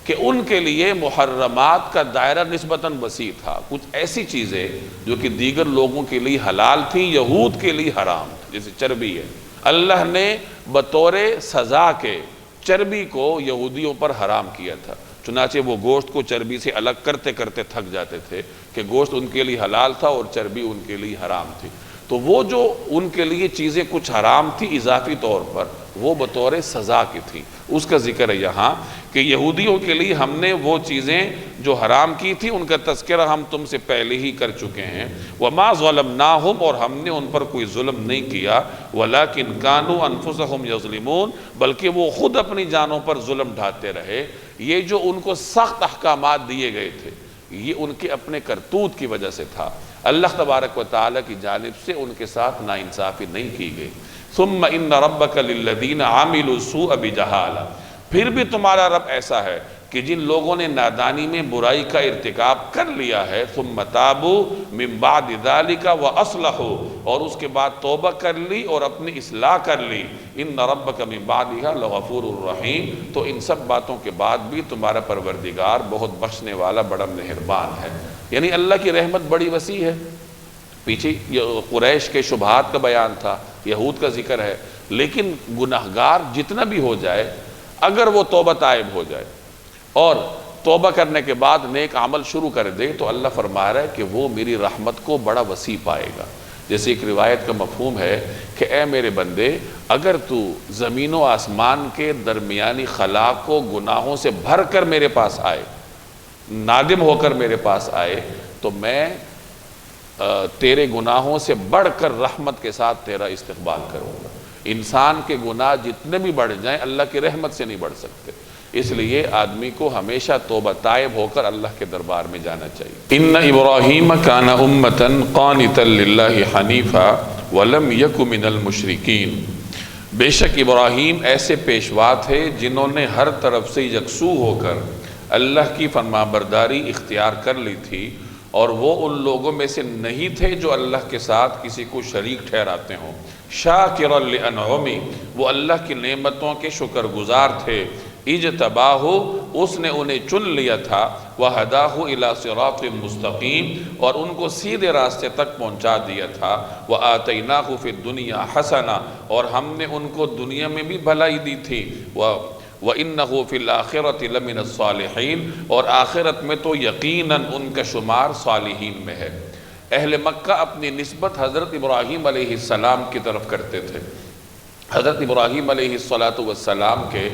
کہ ان کے لیے محرمات کا دائرہ نسبتاً وسیع تھا۔ کچھ ایسی چیزیں جو کہ دیگر لوگوں کے لیے حلال تھیں یہود کے لیے حرام تھی، جیسے چربی ہے۔ اللہ نے بطور سزا کے چربی کو یہودیوں پر حرام کیا تھا، چنانچہ وہ گوشت کو چربی سے الگ کرتے کرتے تھک جاتے تھے کہ گوشت ان کے لیے حلال تھا اور چربی ان کے لیے حرام تھی۔ تو وہ جو ان کے لیے چیزیں کچھ حرام تھی اضافی طور پر وہ بطور سزا کی تھی، اس کا ذکر ہے یہاں کہ یہودیوں کے لیے ہم نے وہ چیزیں جو حرام کی تھی ان کا تذکرہ ہم تم سے پہلے ہی کر چکے ہیں۔ وَمَا ظَلَمْنَاهُمْ، اور ہم نے ان پر کوئی ظلم نہیں کیا، وَلَكِنْ كَانُوا أَنفُسَهُمْ يَظْلِمُونَ، بلکہ وہ خود اپنی جانوں پر ظلم ڈھاتے رہے۔ یہ جو ان کو سخت احکامات دیے گئے تھے یہ ان کے اپنے کرتوت کی وجہ سے تھا، اللہ تبارک و تعالیٰ کی جانب سے ان کے ساتھ ناانصافی نہیں کی گئی۔ ثم ان ربک للذین عملوا السوء بجہالہ، پھر بھی تمہارا رب ایسا ہے کہ جن لوگوں نے نادانی میں برائی کا ارتکاب کر لیا ہے، ثم تابوا من بعد ذلک واصلحوا، اور اس کے بعد توبہ کر لی اور اپنی اصلاح کر لی، ان ربک من بعدها لغفور الرحیم، تو ان سب باتوں کے بعد بھی تمہارا پروردگار بہت بخشنے والا بڑا مہربان ہے۔ یعنی اللہ کی رحمت بڑی وسیع ہے۔ پیچھے قریش کے شبہات کا بیان تھا، یہود کا ذکر ہے، لیکن گناہگار جتنا بھی ہو جائے اگر وہ توبہ تائب ہو جائے اور توبہ کرنے کے بعد نیک عمل شروع کر دے تو اللہ فرما رہا ہے کہ وہ میری رحمت کو بڑا وسیع پائے گا۔ جیسے ایک روایت کا مفہوم ہے کہ اے میرے بندے، اگر تو زمین و آسمان کے درمیانی خلا کو گناہوں سے بھر کر میرے پاس آئے، نادم ہو کر میرے پاس آئے، تو میں تیرے گناہوں سے بڑھ کر رحمت کے ساتھ تیرا استقبال کروں گا۔ انسان کے گناہ جتنے بھی بڑھ جائیں اللہ کی رحمت سے نہیں بڑھ سکتے، اس لیے آدمی کو ہمیشہ توبہ تائب ہو کر اللہ کے دربار میں جانا چاہیے۔ ان ابراہیم کان امۃ قانتا للہ حنیفا ولم یک من المشرکین، بے شک ابراہیم ایسے پیشوا تھے جنہوں نے ہر طرف سے یکسو ہو کر اللہ کی فرمانبرداری اختیار کر لی تھی، اور وہ ان لوگوں میں سے نہیں تھے جو اللہ کے ساتھ کسی کو شریک ٹھہراتے ہوں۔ شاکرا لانعمہ، وہ اللہ کی نعمتوں کے شکر گزار تھے۔ اجتباہ، اس نے انہیں چن لیا تھا۔ وہداہ الی صراط مستقیم، اور ان کو سیدھے راستے تک پہنچا دیا تھا۔ وآتیناہ فی الدنیا حسنہ، اور ہم نے ان کو دنیا میں بھی بھلائی دی تھی۔ وَإِنَّهُ فِي الْآخِرَةِ لَمِنَ الصَّالِحِينَ، اور آخرت میں تو یقیناً ان کا شمار صالحین میں ہے۔ اہل مکہ اپنی نسبت حضرت ابراہیم علیہ السلام کی طرف کرتے تھے۔ حضرت ابراہیم علیہ السلام کے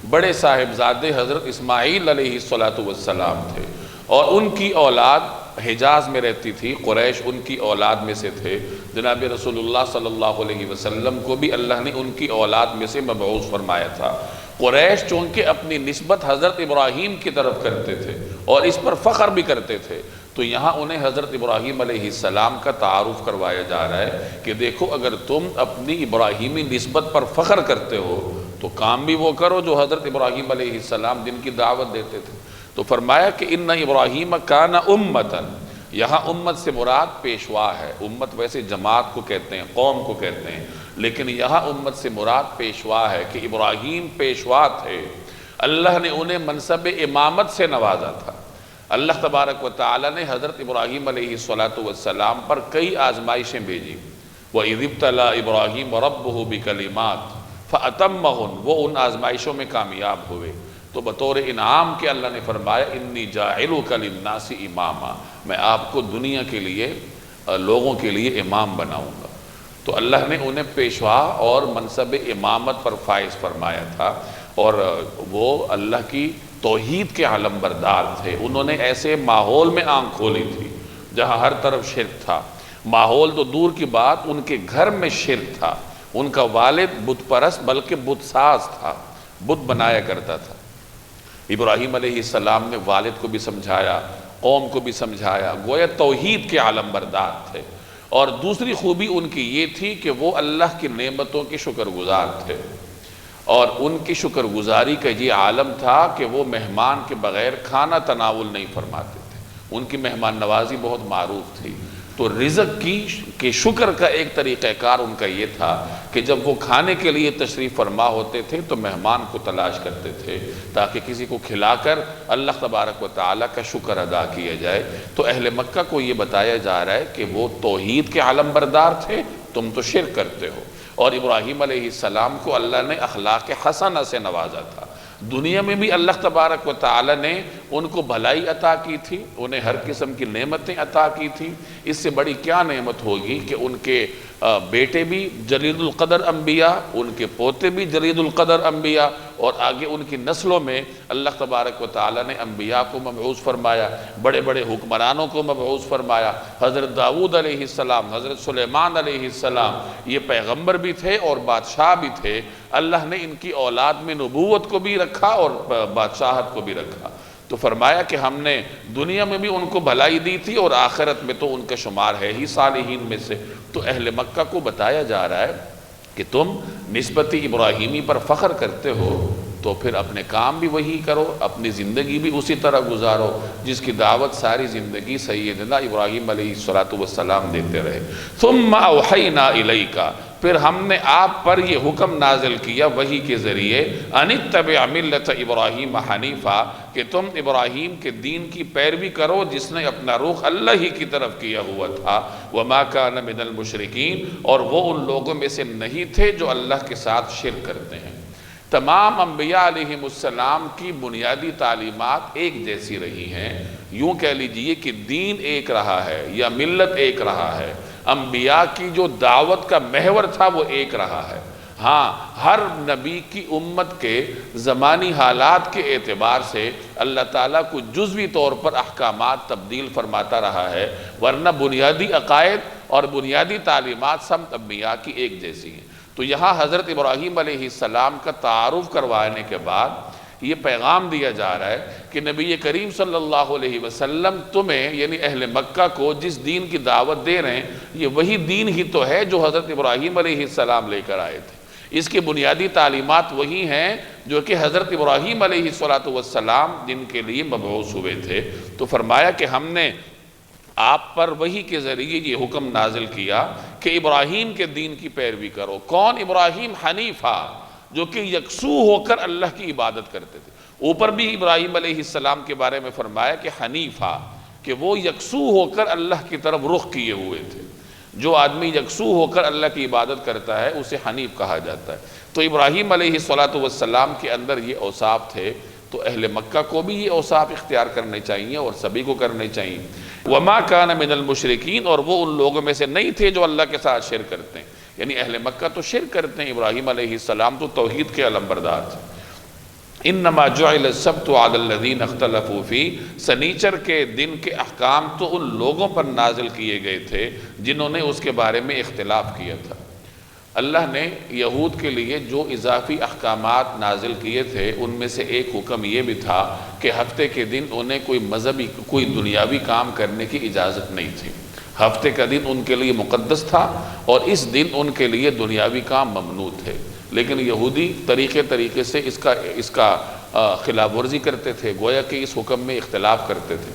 بڑے صاحبزادے حضرت اسماعیل علیہ السلام تھے، اور ان کی اولاد حجاز میں رہتی تھی۔ قریش ان کی اولاد میں سے تھے۔ جناب رسول اللہ صلی اللہ علیہ وسلم کو بھی اللہ نے ان کی اولاد میں سے مبعوث فرمایا تھا۔ قریش چونکہ اپنی نسبت حضرت ابراہیم کی طرف کرتے تھے اور اس پر فخر بھی کرتے تھے، تو یہاں انہیں حضرت ابراہیم علیہ السلام کا تعارف کروایا جا رہا ہے کہ دیکھو، اگر تم اپنی ابراہیمی نسبت پر فخر کرتے ہو تو کام بھی وہ کرو جو حضرت ابراہیم علیہ السلام جن کی دعوت دیتے تھے۔ تو فرمایا کہ ان ابراہیم کان امۃ، یہاں امت سے مراد پیشوا ہے۔ امت ویسے جماعت کو کہتے ہیں، قوم کو کہتے ہیں، لیکن یہاں امت سے مراد پیشوا ہے کہ ابراہیم پیشوا تھے۔ اللہ نے انہیں منصب امامت سے نوازا تھا۔ اللہ تبارک و تعالی نے حضرت ابراہیم علیہ السلام پر کئی آزمائشیں بھیجی۔ وَإِذِ ابْتَلَىٰ إِبْرَاهِيمَ رَبُّهُ بِكَلِمَاتٍ فَأَتَمَّهُنَّ، وہ ان آزمائشوں میں کامیاب ہوئے تو بطور انعام کے اللہ نے فرمایا انی جاعلک للناس اماما، میں آپ کو دنیا کے لیے، لوگوں کے لیے امام بناؤں گا۔ تو اللہ نے انہیں پیشوا اور منصب امامت پر فائز فرمایا تھا، اور وہ اللہ کی توحید کے علم بردار تھے۔ انہوں نے ایسے ماحول میں آنکھ کھولی تھی جہاں ہر طرف شرک تھا۔ ماحول تو دور کی بات، ان کے گھر میں شرک تھا۔ ان کا والد بت پرست بلکہ بت ساز تھا، بت بنایا کرتا تھا۔ ابراہیم علیہ السلام نے والد کو بھی سمجھایا، قوم کو بھی سمجھایا، گویا توحید کے عالم بردار تھے۔ اور دوسری خوبی ان کی یہ تھی کہ وہ اللہ کی نعمتوں کے شکر گزار تھے، اور ان کی شکر گزاری کا یہ عالم تھا کہ وہ مہمان کے بغیر کھانا تناول نہیں فرماتے تھے۔ ان کی مہمان نوازی بہت معروف تھی۔ تو رزق کے شکر کا ایک طریقہ کار ان کا یہ تھا کہ جب وہ کھانے کے لیے تشریف فرما ہوتے تھے تو مہمان کو تلاش کرتے تھے تاکہ کسی کو کھلا کر اللہ تبارک و تعالیٰ کا شکر ادا کیا جائے۔ تو اہل مکہ کو یہ بتایا جا رہا ہے کہ وہ توحید کے علم بردار تھے، تم تو شرک کرتے ہو۔ اور ابراہیم علیہ السلام کو اللہ نے اخلاق حسنہ سے نوازا تھا۔ دنیا میں بھی اللہ تبارک و تعالی نے ان کو بھلائی عطا کی تھی، انہیں ہر قسم کی نعمتیں عطا کی تھی۔ اس سے بڑی کیا نعمت ہوگی کہ ان کے بیٹے بھی جلیل القدر انبیاء، ان کے پوتے بھی جلیل القدر انبیاء، اور آگے ان کی نسلوں میں اللہ تبارک و تعالی نے انبیاء کو مبعوث فرمایا، بڑے بڑے حکمرانوں کو مبعوث فرمایا۔ حضرت داؤد علیہ السلام، حضرت سلیمان علیہ السلام، یہ پیغمبر بھی تھے اور بادشاہ بھی تھے۔ اللہ نے ان کی اولاد میں نبوت کو بھی رکھا اور بادشاہت کو بھی رکھا۔ تو فرمایا کہ ہم نے دنیا میں بھی ان کو بھلائی دی تھی اور آخرت میں تو ان کا شمار ہے ہی صالحین میں سے۔ تو اہل مکہ کو بتایا جا رہا ہے کہ تم نسبت ابراہیمی پر فخر کرتے ہو تو پھر اپنے کام بھی وہی کرو، اپنی زندگی بھی اسی طرح گزارو جس کی دعوت ساری زندگی سیدنا ابراہیم علیہ السلام دیتے رہے۔ ثم اوحینا الیک، پھر ہم نے آپ پر یہ حکم نازل کیا وحی کے ذریعے، ان اتبع ملت ابراہیم حنیفا، کہ تم ابراہیم کے دین کی پیروی کرو جس نے اپنا رخ اللہ ہی کی طرف کیا ہوا تھا، وما کان من المشرکین، اور وہ ان لوگوں میں سے نہیں تھے جو اللہ کے ساتھ شرک کرتے ہیں۔ تمام انبیاء علیہ السلام کی بنیادی تعلیمات ایک جیسی رہی ہیں۔ یوں کہہ لیجئے کہ دین ایک رہا ہے یا ملت ایک رہا ہے، انبیاء کی جو دعوت کا محور تھا وہ ایک رہا ہے۔ ہاں، ہر نبی کی امت کے زمانی حالات کے اعتبار سے اللہ تعالیٰ کو جزوی طور پر احکامات تبدیل فرماتا رہا ہے، ورنہ بنیادی عقائد اور بنیادی تعلیمات سب انبیاء کی ایک جیسی ہیں۔ تو یہاں حضرت ابراہیم علیہ السلام کا تعارف کروانے کے بعد یہ پیغام دیا جا رہا ہے کہ نبی کریم صلی اللہ علیہ وسلم تمہیں یعنی اہل مکہ کو جس دین کی دعوت دے رہے ہیں یہ وہی دین ہی تو ہے جو حضرت ابراہیم علیہ السلام لے کر آئے تھے۔ اس کی بنیادی تعلیمات وہی ہیں جو کہ حضرت ابراہیم علیہ السلام جن کے لیے مبعوث ہوئے تھے۔ تو فرمایا کہ ہم نے آپ پر وحی کے ذریعے یہ حکم نازل کیا کہ ابراہیم کے دین کی پیروی کرو۔ کون ابراہیم؟ حنیفہ، جو کہ یکسو ہو کر اللہ کی عبادت کرتے تھے۔ اوپر بھی ابراہیم علیہ السلام کے بارے میں فرمایا کہ حنیفہ، کہ وہ یکسو ہو کر اللہ کی طرف رخ کیے ہوئے تھے۔ جو آدمی یکسو ہو کر اللہ کی عبادت کرتا ہے اسے حنیف کہا جاتا ہے۔ تو ابراہیم علیہ السلام کے اندر یہ اوصاف تھے، تو اہل مکہ کو بھی یہ اوصاف اختیار کرنے چاہیے اور سبھی کو کرنے چاہیے۔ وما کان من المشرکین، اور وہ ان لوگوں میں سے نہیں تھے جو اللہ کے ساتھ شرک کرتے ہیں، یعنی اہل مکہ تو شرک کرتے ہیں، ابراہیم علیہ السلام تو توحید کے علمبردار تھے۔ انما جعل السبت علی الذین اختلفوا فیہ، سنیچر کے دن کے احکام تو ان لوگوں پر نازل کیے گئے تھے جنہوں نے اس کے بارے میں اختلاف کیا تھا۔ اللہ نے یہود کے لیے جو اضافی احکامات نازل کیے تھے ان میں سے ایک حکم یہ بھی تھا کہ ہفتے کے دن انہیں کوئی مذہبی کوئی دنیاوی کام کرنے کی اجازت نہیں تھی۔ ہفتے کا دن ان کے لیے مقدس تھا اور اس دن ان کے لیے دنیاوی کام ممنوع تھے، لیکن یہودی طریقے سے اس کا خلاف ورزی کرتے تھے، گویا کہ اس حکم میں اختلاف کرتے تھے۔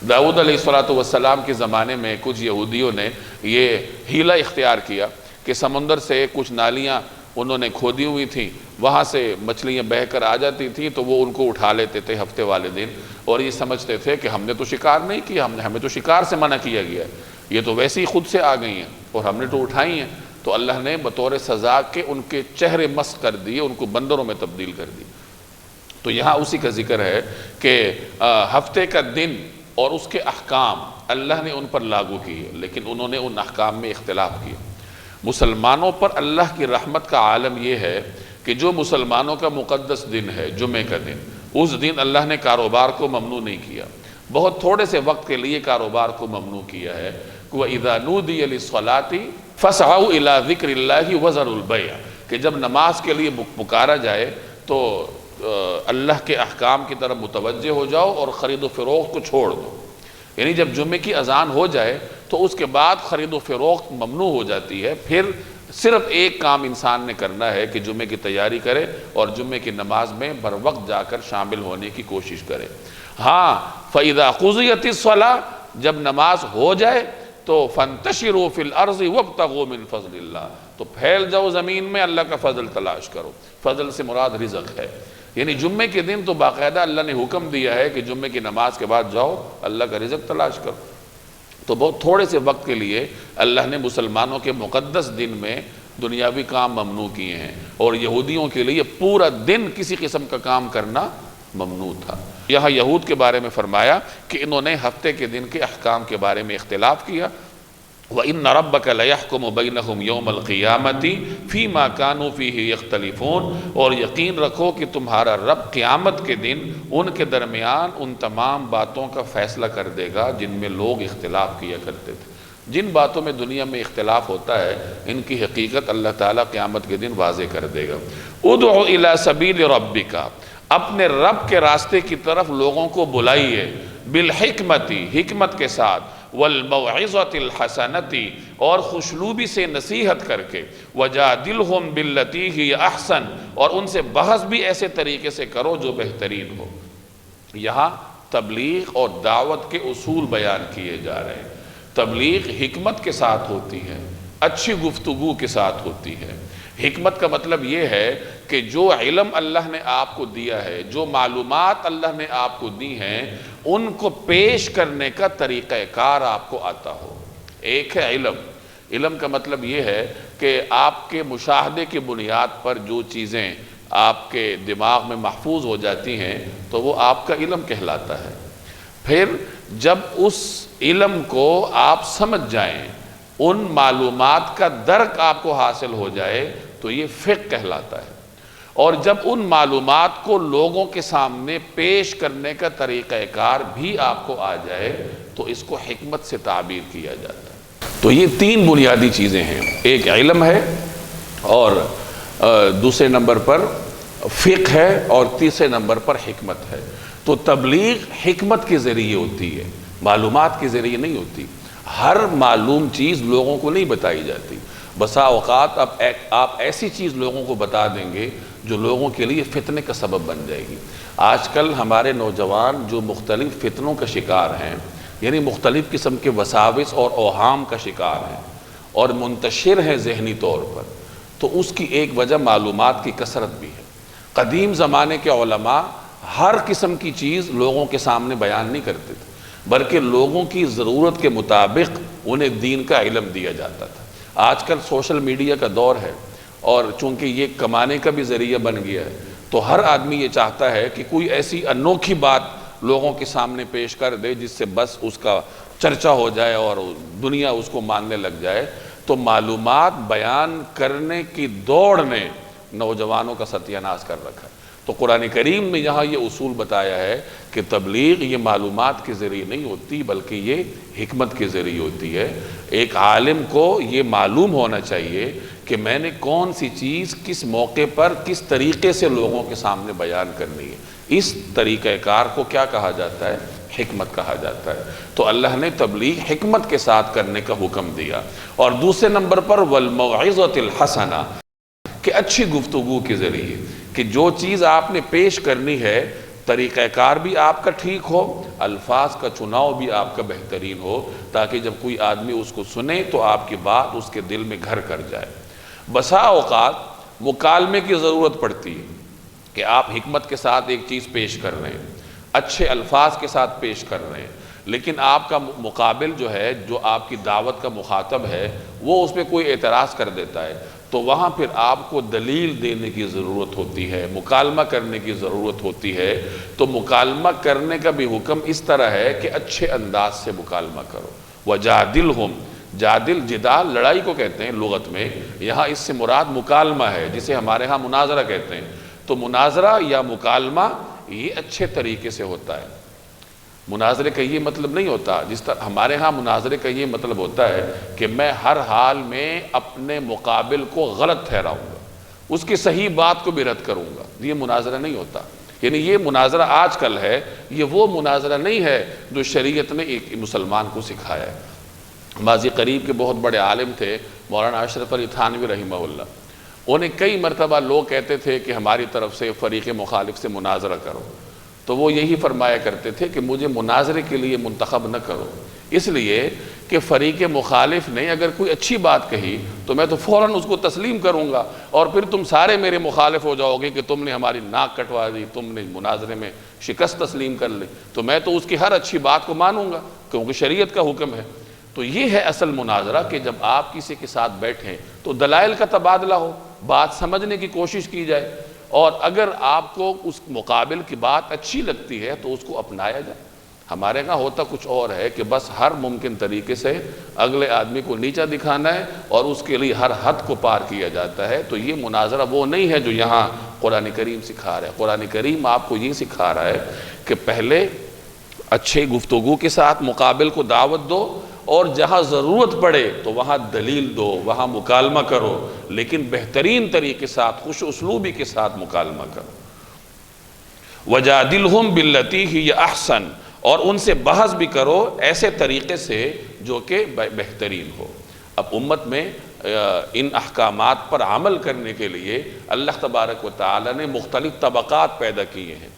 داؤد علیہ السلام کے زمانے میں کچھ یہودیوں نے یہ حیلہ اختیار کیا کہ سمندر سے کچھ نالیاں انہوں نے کھودی ہوئی تھیں، وہاں سے مچھلیاں بہہ کر آ جاتی تھیں تو وہ ان کو اٹھا لیتے تھے ہفتے والے دن، اور یہ سمجھتے تھے کہ ہم نے تو شکار نہیں کیا، ہمیں تو شکار سے منع کیا گیا ہے، یہ تو ویسے ہی خود سے آ گئی ہیں اور ہم نے تو اٹھائی ہیں۔ تو اللہ نے بطور سزا کے ان کے چہرے مسخ کر دیے، ان کو بندروں میں تبدیل کر دی۔ تو یہاں اسی کا ذکر ہے کہ ہفتے کا دن اور اس کے احکام اللہ نے ان پر لاگو کیے، لیکن انہوں نے ان احکام میں اختلاف کیا۔ مسلمانوں پر اللہ کی رحمت کا عالم یہ ہے کہ جو مسلمانوں کا مقدس دن ہے جمعہ کا دن، اس دن اللہ نے کاروبار کو ممنوع نہیں کیا، بہت تھوڑے سے وقت کے لیے کاروبار کو ممنوع کیا ہے۔ وَإِذَا نُودِيَ لِلصَّلَاةِ فَاسْعَوْا إِلَىٰ ذِكْرِ اللَّهِ وَذَرُوا الْبَيْعَ، کہ جب نماز کے لیے پکارا جائے تو اللہ کے احکام کی طرف متوجہ ہو جاؤ اور خرید و فروخت کو چھوڑ دو۔ یعنی جب جمعے کی اذان ہو جائے تو اس کے بعد خرید و فروخت ممنوع ہو جاتی ہے، پھر صرف ایک کام انسان نے کرنا ہے کہ جمعے کی تیاری کرے اور جمعے کی نماز میں بر وقت جا کر شامل ہونے کی کوشش کرے۔ ہاں فَإِذَا قُضِيَتِ الصَّلَاةُ، جب نماز ہو جائے تو فَانْتَشِرُوا فِي الْأَرْضِ وَابْتَغُوا مِنْ فَضْلِ اللَّهِ، تو پھیل جاؤ زمین میں، اللہ کا فضل تلاش کرو۔ فضل سے مراد رزق ہے، یعنی جمعے کے دن تو باقاعدہ اللہ نے حکم دیا ہے کہ جمعے کی نماز کے بعد جاؤ اللہ کا رزق تلاش کرو۔ تو بہت تھوڑے سے وقت کے لیے اللہ نے مسلمانوں کے مقدس دن میں دنیاوی کام ممنوع کیے ہیں، اور یہودیوں کے لیے پورا دن کسی قسم کا کام کرنا ممنوع تھا۔ یہاں یہود کے بارے میں فرمایا کہ انہوں نے ہفتے کے دن کے احکام کے بارے میں اختلاف کیا۔ وَإِنَّ رَبَّكَ لَيَحْكُمُ بَيْنَهُمْ يَوْمَ الْقِيَامَةِ فِي مَا كَانُوا فِيهِ يَخْتَلِفُونَ، اور یقین رکھو کہ تمہارا رب قیامت کے دن ان کے درمیان ان تمام باتوں کا فیصلہ کر دے گا جن میں لوگ اختلاف کیا کرتے تھے۔ جن باتوں میں دنیا میں اختلاف ہوتا ہے ان کی حقیقت اللہ تعالیٰ قیامت کے دن واضح کر دے گا۔ ادعو الی سبیل ربک، اپنے رب کے راستے کی طرف لوگوں کو بلائیے، بالحکمت، حکمت کے ساتھ، والموعظۃ الحسنۃ، اور خوشلوبی سے نصیحت کر کے، وجادلہم باللتی ہی احسن، اور ان سے بحث بھی ایسے طریقے سے کرو جو بہترین ہو۔ یہاں تبلیغ اور دعوت کے اصول بیان کیے جا رہے ہیں۔ تبلیغ حکمت کے ساتھ ہوتی ہے، اچھی گفتگو کے ساتھ ہوتی ہے۔ حکمت کا مطلب یہ ہے کہ جو علم اللہ نے آپ کو دیا ہے، جو معلومات اللہ نے آپ کو دی ہیں، ان کو پیش کرنے کا طریقہ کار آپ کو آتا ہو۔ ایک ہے علم، علم کا مطلب یہ ہے کہ آپ کے مشاہدے کی بنیاد پر جو چیزیں آپ کے دماغ میں محفوظ ہو جاتی ہیں تو وہ آپ کا علم کہلاتا ہے۔ پھر جب اس علم کو آپ سمجھ جائیں، ان معلومات کا درک آپ کو حاصل ہو جائے تو یہ فقہ کہلاتا ہے، اور جب ان معلومات کو لوگوں کے سامنے پیش کرنے کا طریقہ کار بھی آپ کو آ جائے تو اس کو حکمت سے تعبیر کیا جاتا ہے۔ تو یہ تین بنیادی چیزیں ہیں، ایک علم ہے، اور دوسرے نمبر پر فقہ ہے اور تیسرے نمبر پر حکمت ہے۔ تو تبلیغ حکمت کے ذریعے ہوتی ہے، معلومات کے ذریعے نہیں ہوتی۔ ہر معلوم چیز لوگوں کو نہیں بتائی جاتی۔ بسا اوقات آپ ایسی چیز لوگوں کو بتا دیں گے جو لوگوں کے لیے فتنے کا سبب بن جائے گی۔ آج کل ہمارے نوجوان جو مختلف فتنوں کا شکار ہیں، یعنی مختلف قسم کے وساوس اور اوہام کا شکار ہیں اور منتشر ہیں ذہنی طور پر، تو اس کی ایک وجہ معلومات کی کثرت بھی ہے۔ قدیم زمانے کے علماء ہر قسم کی چیز لوگوں کے سامنے بیان نہیں کرتے تھے، بلکہ لوگوں کی ضرورت کے مطابق انہیں دین کا علم دیا جاتا تھا۔ آج کل سوشل میڈیا کا دور ہے، اور چونکہ یہ کمانے کا بھی ذریعہ بن گیا ہے، تو ہر آدمی یہ چاہتا ہے کہ کوئی ایسی انوکھی بات لوگوں کے سامنے پیش کر دے جس سے بس اس کا چرچا ہو جائے اور دنیا اس کو ماننے لگ جائے۔ تو معلومات بیان کرنے کی دوڑ نے نوجوانوں کا ستیہ ناش کر رکھا ہے۔ تو قرآن کریم میں یہاں یہ اصول بتایا ہے کہ تبلیغ یہ معلومات کے ذریعے نہیں ہوتی، بلکہ یہ حکمت کے ذریعے ہوتی ہے۔ ایک عالم کو یہ معلوم ہونا چاہیے کہ میں نے کون سی چیز کس موقع پر کس طریقے سے لوگوں کے سامنے بیان کرنی ہے۔ اس طریقہ کار کو کیا کہا جاتا ہے؟ حکمت کہا جاتا ہے۔ تو اللہ نے تبلیغ حکمت کے ساتھ کرنے کا حکم دیا۔ اور دوسرے نمبر پر والموعظۃ الحسنہ، کہ اچھی گفتگو کے ذریعے، کہ جو چیز آپ نے پیش کرنی ہے طریقہ کار بھی آپ کا ٹھیک ہو، الفاظ کا چناؤ بھی آپ کا بہترین ہو، تاکہ جب کوئی آدمی اس کو سنے تو آپ کی بات اس کے دل میں گھر کر جائے۔ بسا اوقات مکالمے کی ضرورت پڑتی ہے کہ آپ حکمت کے ساتھ ایک چیز پیش کر رہے ہیں، اچھے الفاظ کے ساتھ پیش کر رہے ہیں، لیکن آپ کا مقابل جو ہے، جو آپ کی دعوت کا مخاطب ہے، وہ اس پہ کوئی اعتراض کر دیتا ہے، تو وہاں پھر آپ کو دلیل دینے کی ضرورت ہوتی ہے، مکالمہ کرنے کی ضرورت ہوتی ہے۔ تو مکالمہ کرنے کا بھی حکم اس طرح ہے کہ اچھے انداز سے مکالمہ کرو۔ وَجَادِلْهُمْ، جادل جدال لڑائی کو کہتے ہیں لغت میں، یہاں اس سے مراد مکالمہ ہے، جسے ہمارے ہاں مناظرہ کہتے ہیں۔ تو مناظرہ یا مکالمہ یہ اچھے طریقے سے ہوتا ہے۔ مناظرے کا یہ مطلب نہیں ہوتا، جس طرح ہمارے ہاں مناظرے کا یہ مطلب ہوتا ہے کہ میں ہر حال میں اپنے مقابل کو غلط ٹھہراؤں گا، اس کی صحیح بات کو بھی رد کروں گا۔ یہ مناظرہ نہیں ہوتا، یعنی یہ مناظرہ آج کل ہے، یہ وہ مناظرہ نہیں ہے جو شریعت نے ایک مسلمان کو سکھایا ہے۔ ماضی قریب کے بہت بڑے عالم تھے مولانا اشرف علی تھانوی رحمہ اللہ، انہیں کئی مرتبہ لوگ کہتے تھے کہ ہماری طرف سے فریق مخالف سے مناظرہ کرو، تو وہ یہی فرمایا کرتے تھے کہ مجھے مناظرے کے لیے منتخب نہ کرو، اس لیے کہ فریق مخالف نے اگر کوئی اچھی بات کہی تو میں تو فوراً اس کو تسلیم کروں گا، اور پھر تم سارے میرے مخالف ہو جاؤ گے کہ تم نے ہماری ناک کٹوا دی، تم نے مناظرے میں شکست تسلیم کر لی، تو میں تو اس کی ہر اچھی بات کو مانوں گا کیونکہ شریعت کا حکم ہے۔ تو یہ ہے اصل مناظرہ کہ جب آپ کسی کے ساتھ بیٹھیں تو دلائل کا تبادلہ ہو، بات سمجھنے کی کوشش کی جائے، اور اگر آپ کو اس مقابل کی بات اچھی لگتی ہے تو اس کو اپنایا جائے۔ ہمارے ہاں ہوتا کچھ اور ہے کہ بس ہر ممکن طریقے سے اگلے آدمی کو نیچا دکھانا ہے اور اس کے لیے ہر حد کو پار کیا جاتا ہے۔ تو یہ مناظرہ وہ نہیں ہے جو یہاں قرآن کریم سکھا رہا ہے۔ قرآن کریم آپ کو یہ سکھا رہا ہے کہ پہلے اچھے گفتگو کے ساتھ مقابل کو دعوت دو، اور جہاں ضرورت پڑے تو وہاں دلیل دو، وہاں مکالمہ کرو، لیکن بہترین طریقے کے ساتھ، خوش اسلوبی کے ساتھ مکالمہ کرو۔ وَجَادِلْهُمْ بِالَّتِي هِيَ أَحْسَنُ، اور ان سے بحث بھی کرو ایسے طریقے سے جو کہ بہترین ہو۔ اب امت میں ان احکامات پر عمل کرنے کے لیے اللہ تبارک و تعالی نے مختلف طبقات پیدا کیے ہیں۔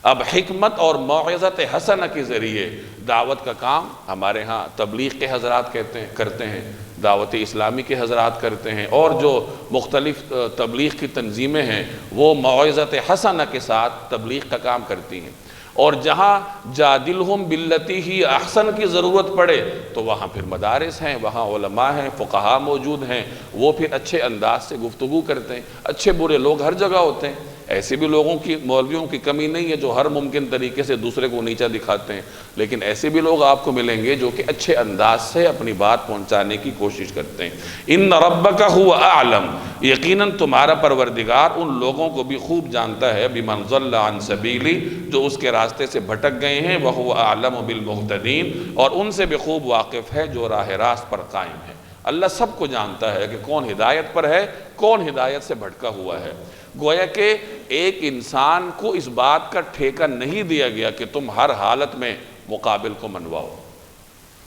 اب حکمت اور موعظت حسنہ کے ذریعے دعوت کا کام ہمارے ہاں تبلیغ کے حضرات کرتے ہیں، دعوت اسلامی کے حضرات کرتے ہیں، اور جو مختلف تبلیغ کی تنظیمیں ہیں وہ موعظت حسنہ کے ساتھ تبلیغ کا کام کرتی ہیں۔ اور جہاں جادلہم باللتی ہی احسن کی ضرورت پڑے تو وہاں پھر مدارس ہیں، وہاں علماء ہیں، فقہاء موجود ہیں، وہ پھر اچھے انداز سے گفتگو کرتے ہیں۔ اچھے برے لوگ ہر جگہ ہوتے ہیں، ایسے بھی لوگوں کی، مولویوں کی کمی نہیں ہے جو ہر ممکن طریقے سے دوسرے کو نیچا دکھاتے ہیں، لیکن ایسے بھی لوگ آپ کو ملیں گے جو کہ اچھے انداز سے اپنی بات پہنچانے کی کوشش کرتے ہیں۔ ان ربک هو اعلم، یقیناً تمہارا پروردگار ان لوگوں کو بھی خوب جانتا ہے، بمن ضل عن سبیلی، جو اس کے راستے سے بھٹک گئے ہیں، وهو اعلم بالمہتدین، اور ان سے بھی خوب واقف ہے جو راہ راست پر قائم ہے۔ اللہ سب کو جانتا ہے کہ کون ہدایت پر ہے، کون ہدایت سے بھٹکا ہوا ہے۔ گویا کہ ایک انسان کو اس بات کا ٹھیکہ نہیں دیا گیا کہ تم ہر حالت میں مقابل کو منواؤ،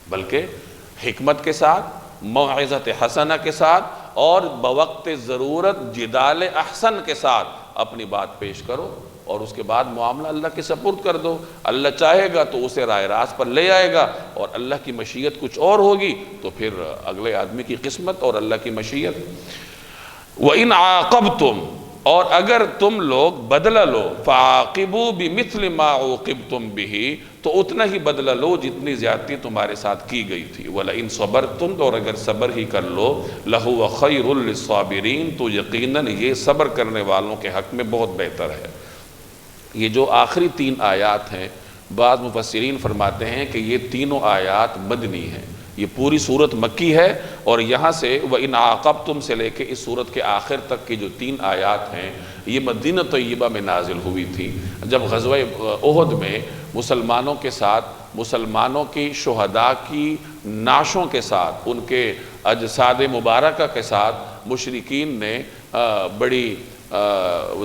بلکہ حکمت کے ساتھ، موعظت حسنہ کے ساتھ اور بوقت ضرورت جدال احسن کے ساتھ اپنی بات پیش کرو، اور اس کے بعد معاملہ اللہ کے سپرد کر دو۔ اللہ چاہے گا تو اسے راہ راست پر لے آئے گا، اور اللہ کی مشیت کچھ اور ہوگی تو پھر اگلے آدمی کی قسمت اور اللہ کی مشیت۔ وَإِنْ عَاقَبْتُمْ، اور اگر تم لوگ بدلہ لو، فَعَاقِبُوا بِمِثْلِ مَا عُوقِبْتُمْ بِهِ، تو اتنا ہی بدلہ لو جتنی زیادتی تمہارے ساتھ کی گئی تھی۔ وَلَئِنْ صَبَرْتُمْ، اور اگر صبر ہی کر لو، لَهُوَ خَيْرٌ لِلصَّابِرِينَ، تو یقیناً یہ صبر کرنے والوں کے حق میں بہت بہتر ہے۔ یہ جو آخری 3 آیات ہیں، بعض مفسرین فرماتے ہیں کہ یہ تینوں آیات مدنی ہیں، یہ پوری صورت مکی ہے، اور یہاں سے وَإِنْ عَاقَبْتُمْ سے لے کے اس صورت کے آخر تک کی جو 3 آیات ہیں یہ مدینہ طیبہ میں نازل ہوئی تھی، جب غزوہ احد میں مسلمانوں کے ساتھ، مسلمانوں کی شہداء کی نعشوں کے ساتھ، ان کے اجساد مبارکہ کے ساتھ مشرکین نے بڑی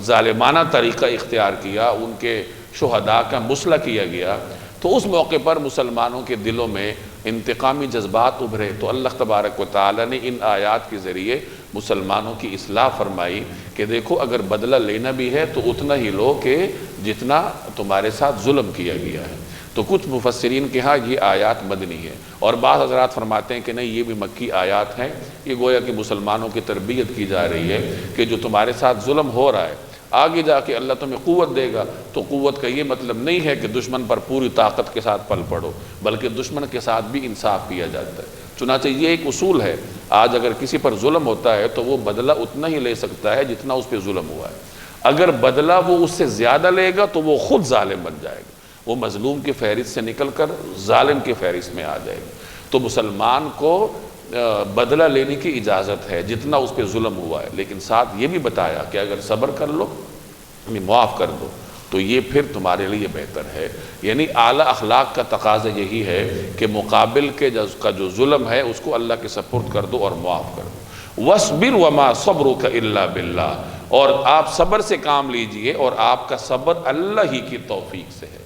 ظالمانہ طریقہ اختیار کیا، ان کے شہداء کا مسلح کیا گیا، تو اس موقع پر مسلمانوں کے دلوں میں انتقامی جذبات ابھرے، تو اللہ تبارک و تعالی نے ان آیات کے ذریعے مسلمانوں کی اصلاح فرمائی کہ دیکھو اگر بدلہ لینا بھی ہے تو اتنا ہی لو کہ جتنا تمہارے ساتھ ظلم کیا گیا ہے۔ تو کچھ مفسرین کے ہاں یہ آیات مدنی ہے، اور بعض حضرات فرماتے ہیں کہ نہیں یہ بھی مکی آیات ہیں، یہ گویا کہ مسلمانوں کی تربیت کی جا رہی ہے کہ جو تمہارے ساتھ ظلم ہو رہا ہے آگے جا کے اللہ تمہیں قوت دے گا، تو قوت کا یہ مطلب نہیں ہے کہ دشمن پر پوری طاقت کے ساتھ پل پڑو، بلکہ دشمن کے ساتھ بھی انصاف کیا جاتا ہے۔ چنانچہ یہ ایک اصول ہے، آج اگر کسی پر ظلم ہوتا ہے تو وہ بدلہ اتنا ہی لے سکتا ہے جتنا اس پہ ظلم ہوا ہے، اگر بدلہ وہ اس سے زیادہ لے گا تو وہ خود ظالم بن جائے گا، وہ مظلوم کی فہرست سے نکل کر ظالم کی فہرست میں آ جائے گا۔ تو مسلمان کو بدلہ لینے کی اجازت ہے جتنا اس پہ ظلم ہوا ہے، لیکن ساتھ یہ بھی بتایا کہ اگر صبر کر لو، معاف کر دو، تو یہ پھر تمہارے لیے بہتر ہے۔ یعنی اعلیٰ اخلاق کا تقاضا یہی ہے کہ مقابل کا جو ظلم ہے اس کو اللہ کے سپرد کر دو اور معاف کر دو۔ وَاصْبِرْ وَمَا صَبْرُكَ إِلَّا بِاللَّهِ، اور آپ صبر سے کام لیجئے اور آپ کا صبر اللہ ہی کی توفیق سے ہے۔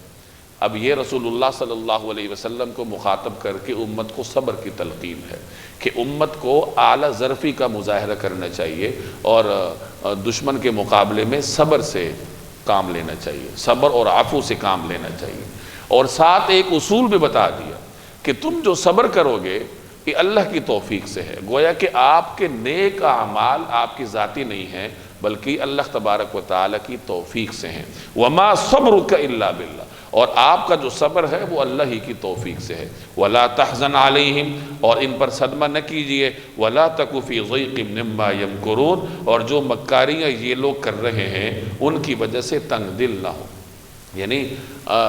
اب یہ رسول اللہ صلی اللہ علیہ وسلم کو مخاطب کر کے امت کو صبر کی تلقین ہے کہ امت کو اعلیٰ ظرفی کا مظاہرہ کرنا چاہیے اور دشمن کے مقابلے میں صبر سے کام لینا چاہیے، صبر اور عفو سے کام لینا چاہیے، اور ساتھ ایک اصول بھی بتا دیا کہ تم جو صبر کرو گے یہ اللہ کی توفیق سے ہے۔ گویا کہ آپ کے نیک اعمال آپ کی ذاتی نہیں ہیں بلکہ اللہ تبارک و تعالی کی توفیق سے ہیں۔ وَمَا صَبْرُكَ إِلَّا بِاللَّهِ، اور آپ کا جو صبر ہے وہ اللہ ہی کی توفیق سے ہے۔ وَلَا تَحْزَنْ عَلَيْهِمْ، اور ان پر صدمہ نہ کیجئے۔ وَلَا تَكُ فِي ضَيْقٍ مِّمَّا يَمْكُرُونَ، اور جو مکاریاں یہ لوگ کر رہے ہیں ان کی وجہ سے تنگ دل نہ ہو۔ یعنی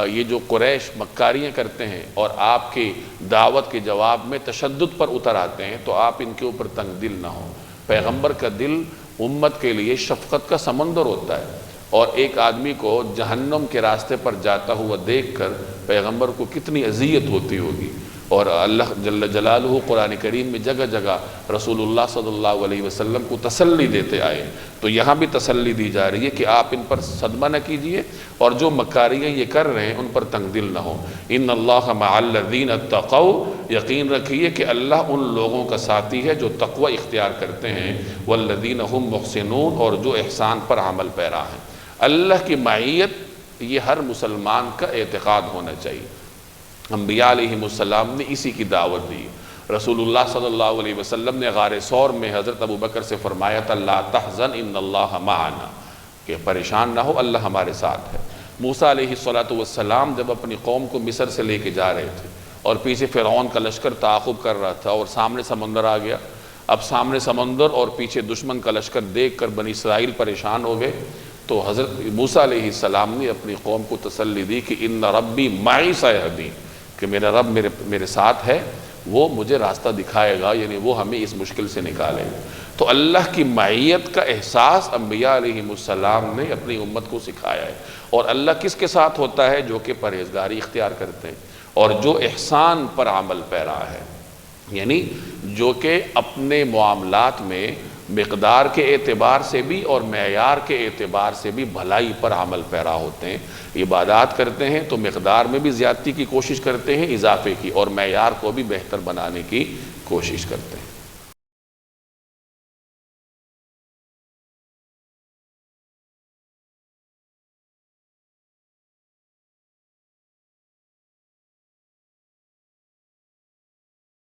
یہ جو قریش مکاریاں کرتے ہیں اور آپ کی دعوت کے جواب میں تشدد پر اتر آتے ہیں تو آپ ان کے اوپر تنگ دل نہ ہو۔ پیغمبر کا دل امت کے لیے شفقت کا سمندر ہوتا ہے، اور ایک آدمی کو جہنم کے راستے پر جاتا ہوا دیکھ کر پیغمبر کو کتنی اذیت ہوتی ہوگی، اور اللہ جل جلالہ قرآن کریم میں جگہ جگہ رسول اللہ صلی اللہ علیہ وسلم کو تسلی دیتے آئے، تو یہاں بھی تسلی دی جا رہی ہے کہ آپ ان پر صدمہ نہ کیجئے، اور جو مکاریاں یہ کر رہے ہیں ان پر تنگ دل نہ ہو۔ ان اللہ مع الذین اتقوا، یقین رکھیے کہ اللہ ان لوگوں کا ساتھی ہے جو تقوی اختیار کرتے ہیں، والذین هم محسنون، اور جو احسان پر عمل پیرا ہیں۔ اللہ کی معیت یہ ہر مسلمان کا اعتقاد ہونا چاہیے۔ انبیاء علیہ السلام نے اسی کی دعوت دی۔ رسول اللہ صلی اللہ علیہ وسلم نے غار ثور میں حضرت ابوبکر سے فرمایا تھا لا تحزن ان اللہ معنا، کہ پریشان نہ ہو، اللہ ہمارے ساتھ ہے۔ موسیٰ علیہ السلام جب اپنی قوم کو مصر سے لے کے جا رہے تھے اور پیچھے فرعون کا لشکر تعاقب کر رہا تھا اور سامنے سمندر آ گیا، اب سامنے سمندر اور پیچھے دشمن کا لشکر دیکھ کر بنی اسرائیل پریشان ہو گئے، تو حضرت موسیٰ علیہ السلام نے اپنی قوم کو تسلی دی کہ ان ربی معی سیہدین، کہ میرا رب میرے ساتھ ہے، وہ مجھے راستہ دکھائے گا، یعنی وہ ہمیں اس مشکل سے نکالے گا۔ تو اللہ کی معیت کا احساس انبیاء علیہ السلام نے اپنی امت کو سکھایا ہے، اور اللہ کس کے ساتھ ہوتا ہے؟ جو کہ پرہیزگاری اختیار کرتے ہیں اور جو احسان پر عمل پیرا ہے۔ یعنی جو کہ اپنے معاملات میں مقدار کے اعتبار سے بھی اور معیار کے اعتبار سے بھی بھلائی پر عمل پیرا ہوتے ہیں۔ عبادات کرتے ہیں تو مقدار میں بھی زیادتی کی کوشش کرتے ہیں، اضافے کی، اور معیار کو بھی بہتر بنانے کی کوشش کرتے ہیں۔